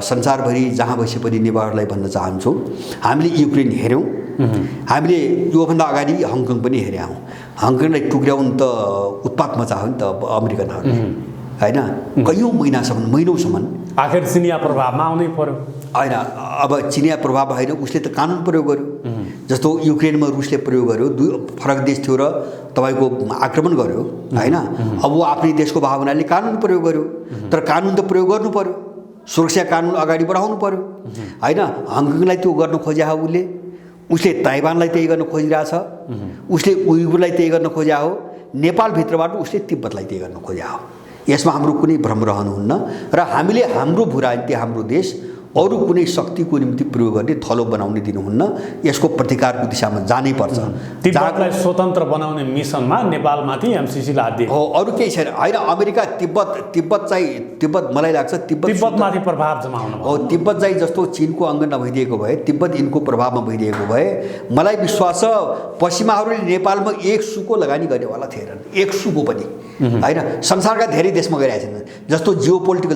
संसारभरि जहाँ बसे पनि नेवारलाई भन्न चाहन्छु, हामीले युक्रेन हेऱ्यौँ, हामीले योभन्दा अगाडि हङकङ पनि हेरेका हौँ। हङकङलाई टुक्र्याउनु त उत्पात मचायो नि त अमेरिकनहरूले, होइन, कैयौँ महिनौसम्म। आखिर चिनिया प्रभावमा आउनै पर्यो, होइन। अब चिनिया प्रभाव होइन, उसले त कानुन प्रयोग गर्यो। जस्तो युक्रेनमा रुसले प्रयोग गर्यो, 2 फरक देश थियो र तपाईँको आक्रमण गर्यो, होइन। अब वो आफ्नै देशको भावनाले कानुन प्रयोग गर्यो, तर कानुन त प्रयोग गर्नु पर्यो, सुरक्षा कानुन अगाडि बढाउनु पर्यो, होइन। हङकङलाई त्यो गर्न खोज्या हो उसले ताइवानलाई त्यही गर्न खोजिरहेछ, उसले उइगुरलाई त्यही गर्न खोज्या हो, नेपालभित्रबाट उसले तिब्बतलाई त्यही गर्न खोज्या हो। यसमा हाम्रो कुनै भ्रम रहनुहुन्न र हामीले हाम्रो भूराजनीति, हाम्रो देश अरू कुनै शक्तिको निम्ति प्रयोग गर्ने थलो बनाउन दिनुहुन्न। यसको प्रतिकारको दिशामा जानै पर्छ। तिब्बतलाई स्वतन्त्र बनाउने मिसनमा नेपालमाथि एमसीसी लादिए हो, अरू केही छैन, होइन। अमेरिका तिब्बत मलाई लाग्छ तिब्बतमाथि प्रभाव जमाउन हो। तिब्बत चाहिँ जस्तो चीनको अङ्ग नभइदिएको भए, तिब्बत यिनको प्रभावमा भइदिएको भए मलाई विश्वास छ पश्चिमाहरूले नेपालमा एक सुको लगानी गर्नेवाला थिएनन्, एक सुको पनि, होइन। संसारका धेरै देशमा गरिरहेका छन्, जस्तो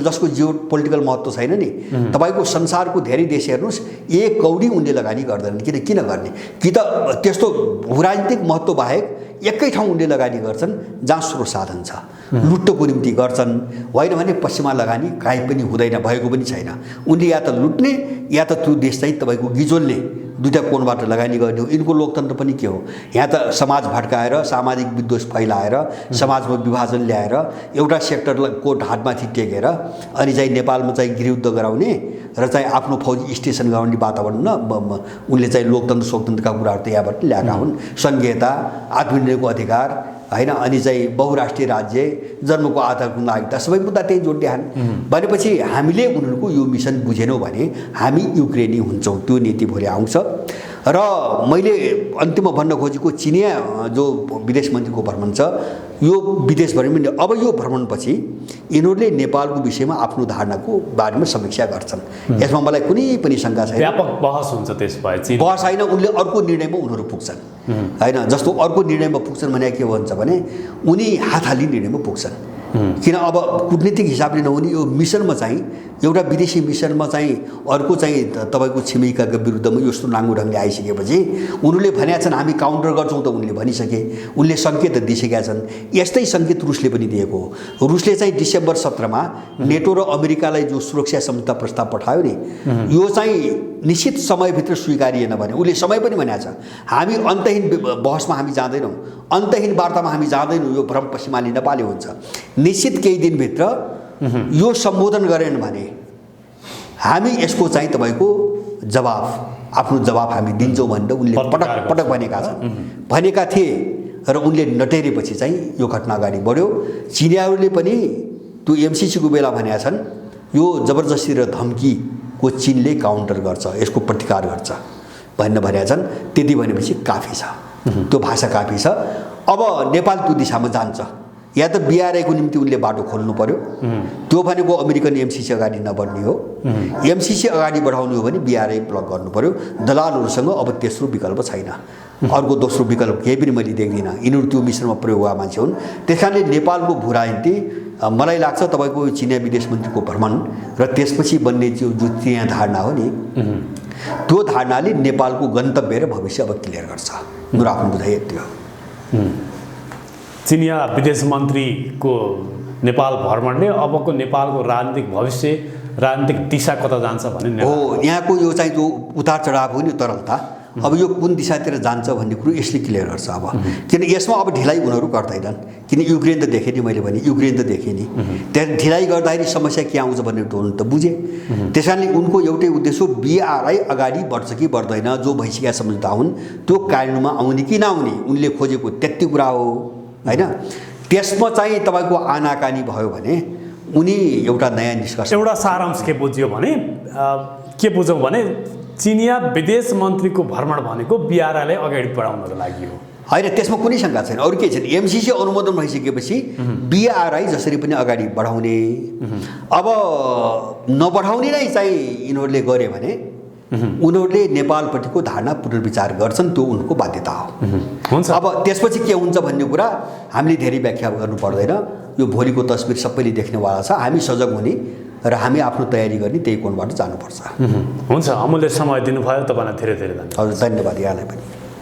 जसको जियो पोलिटिकल महत्त्व छैन नि, तपाईँको संसारको धेरै देश हेर्नुहोस्, एक कौडी उनले लगानी गर्दैनन्। किन गर्ने? कि त त्यस्तो भूराजनीतिक महत्त्व बाहेक एकै ठाउँ उनले लगानी गर्छन् जहाँ स्रोत साधन छ, लुट्टोको निम्ति गर्छन्, होइन भने पश्चिममा लगानी काहीँ पनि हुँदैन, भएको पनि छैन। उनले या त लुट्ने या त त्यो देश चाहिँ तपाईँको गिजोल्ने, 2टा कोणबाट लगानी गर्ने हो। यिनको लोकतन्त्र पनि के हो? यहाँ त समाज भड्काएर, सामाजिक विद्वेष फैलाएर, समाजमा विभाजन ल्याएर, एउटा सेक्टरको ढाडमाथि टेकेर अनि चाहिँ नेपालमा चाहिँ गृहयुद्ध गराउने र चाहिँ आफ्नो फौजी स्टेसन गराउने वातावरण उनले चाहिँ लोकतन्त्रका कुराहरू त यहाँबाट ल्याएका हुन्। सङ्घीयता, आत्मनिर्णयको अधिकार, होइन, अनि चाहिँ बहुराष्ट्रिय राज्य, जन्मको आधारको नागरिकता, सबै मुद्दा त्यही जोडिहान् भनेपछि हामीले उनीहरूको यो मिसन बुझेनौँ भने हामी युक्रेनी हुन्छौँ। त्यो नीति भोलि आउँछ। र मैले अन्तिममा भन्न खोजेको चिनिया जो विदेश मन्त्रीको भ्रमण छ, यो विदेश भ्रमण, अब यो भ्रमणपछि यिनीहरूले नेपालको विषयमा आफ्नो धारणाको बारेमा समीक्षा गर्छन्। यसमा मलाई कुनै पनि शङ्का छैन। व्यापक बहस हुन्छ त्यसपछि। बहस होइन, उनले अर्को निर्णयमा उनीहरू पुग्छन् होइन। जस्तो अर्को निर्णयमा पुग्छन् भने के भन्छ भने उनी हातहाली निर्णयमा पुग्छन्। किन अब कूटनीतिक हिसाबले नहुने यो मिसनमा चाहिँ एउटा विदेशी मिसनमा चाहिँ अर्को चाहिँ तपाईँको छिमेकीका विरुद्धमा यस्तो नाङ्गो ढङ्गले आइसकेपछि उनीहरूले भनेका छन् हामी काउन्टर गर्छौँ त उनले भनिसके, उनले सङ्केत दिइसकेका छन्। यस्तै सङ्केत रुसले पनि दिएको हो। रुसले चाहिँ डिसेम्बर 17मा नेटो र अमेरिकालाई जो सुरक्षा सम्झौता प्रस्ताव पठायो नि, यो चाहिँ निश्चित समयभित्र स्वीकारिएन भने उसले समय पनि भनेको छ। हामी अन्तहीन बहसमा हामी जाँदैनौँ, अन्तहीन वार्तामा हामी जाँदैनौँ, यो भ्रम पश्चिमाली नेपाली हुन्छ। निश्चित केही दिनभित्र यो सम्बोधन गरेन भने हामी यसको चाहिँ तपाईँको जवाब, आफ्नो जवाब हामी दिन्छौँ भनेर उनले पटक पटक भनेका छन्, भनेका थिए। र उनले नटेरेपछि चाहिँ यो घटना अगाडि बढ्यो। चिनियाहरूले पनि त्यो एमसिसीको बेला भनेका छन् यो जबरजस्ती र धम्कीको चीनले काउन्टर गर्छ, यसको प्रतिकार गर्छ भनेका छन्। त्यति भनेपछि काफी छ, त्यो भाषा काफी छ। अब नेपाल त्यो दिशामा जान्छ, या त बिआरआईको निम्ति उनले बाटो खोल्नु पर्यो। त्यो भनेको अमेरिकन एमसिसी अगाडि नबढ्ने हो। एमसिसी अगाडि बढाउनु हो भने बिआरआई ब्लक गर्नु पर्यो। दलालहरूसँग अब तेस्रो विकल्प छैन, अर्को दोस्रो विकल्प केही पनि मैले देख्दिनँ। यिनीहरू त्यो मिसनमा प्रयोग भएका मान्छे हुन्। त्यस कारणले नेपालको भूराजनीति मलाई लाग्छ तपाईँको चिनिया विदेश मन्त्रीको भ्रमण र त्यसपछि बन्ने जो चिनिया धारणा हो नि, त्यो धारणाले नेपालको गन्तव्य र भविष्य अब क्लियर गर्छ। मेरो आफ्नो बुझाइ यति हो। चिनिया विदेश मन्त्रीको नेपाल भ्रमणले अबको नेपालको राजनीतिक भविष्य, राजनीतिक दिशा कता जान्छ भन्ने हो। यहाँको यो चाहिँ जो उतार चढाव हो नि, तरलता, अब यो कुन दिशातिर जान्छ भन्ने कुरो यसले क्लियर गर्छ। अब किन यसमा अब ढिलाइ उनीहरू गर्दैनन्, किन युक्रेन त देखेँ नि मैले भने, युक्रेन त देखेँ नि, त्यहाँ ढिलाइ गर्दाखेरि समस्या के आउँछ भन्ने त बुझेँ। त्यस कारणले उनको एउटै उद्देश्य हो बिआरआई अगाडि बढ्छ कि बढ्दैन, जो भइसकेका सम्झौता हुन् त्यो कानुनमा आउने कि नआउने उनले खोजेको त्यति कुरा हो होइन। त्यसमा चाहिँ तपाईँको आनाकानी भयो भने उनी एउटा नयाँ निष्कर्ष, एउटा सारांश के बुझ्यो भने के बुझौँ भने चिनिया विदेश मन्त्रीको भ्रमण भनेको बिआरआईलाई अगाडि बढाउनको लागि हो होइन। त्यसमा कुनै शङ्का छैन, अरू केही छैन। एमसिसी अनुमोदन भइसकेपछि बिआरआई जसरी पनि अगाडि बढाउने, अब नबढाउने नै चाहिँ यिनीहरूले गरे भने उनीहरूले नेपालपट्टिको धारणा पुनर्विचार गर्छन्, त्यो उनको बाध्यता हो। हुन्छ। अब त्यसपछि के हुन्छ भन्ने कुरा हामीले धेरै व्याख्या गर्नु पर्दैन। यो भोलिको तस्बिर सबैले देख्नेवाला छ। हामी सजग हुने र हामी आफ्नो तयारी गर्ने त्यही कोणबाट जानुपर्छ। हुन्छ, अमूल्य समय दिनुभयो, तपाईँलाई धेरै धेरै धन्यवाद। हजुर, धन्यवाद यहाँलाई पनि।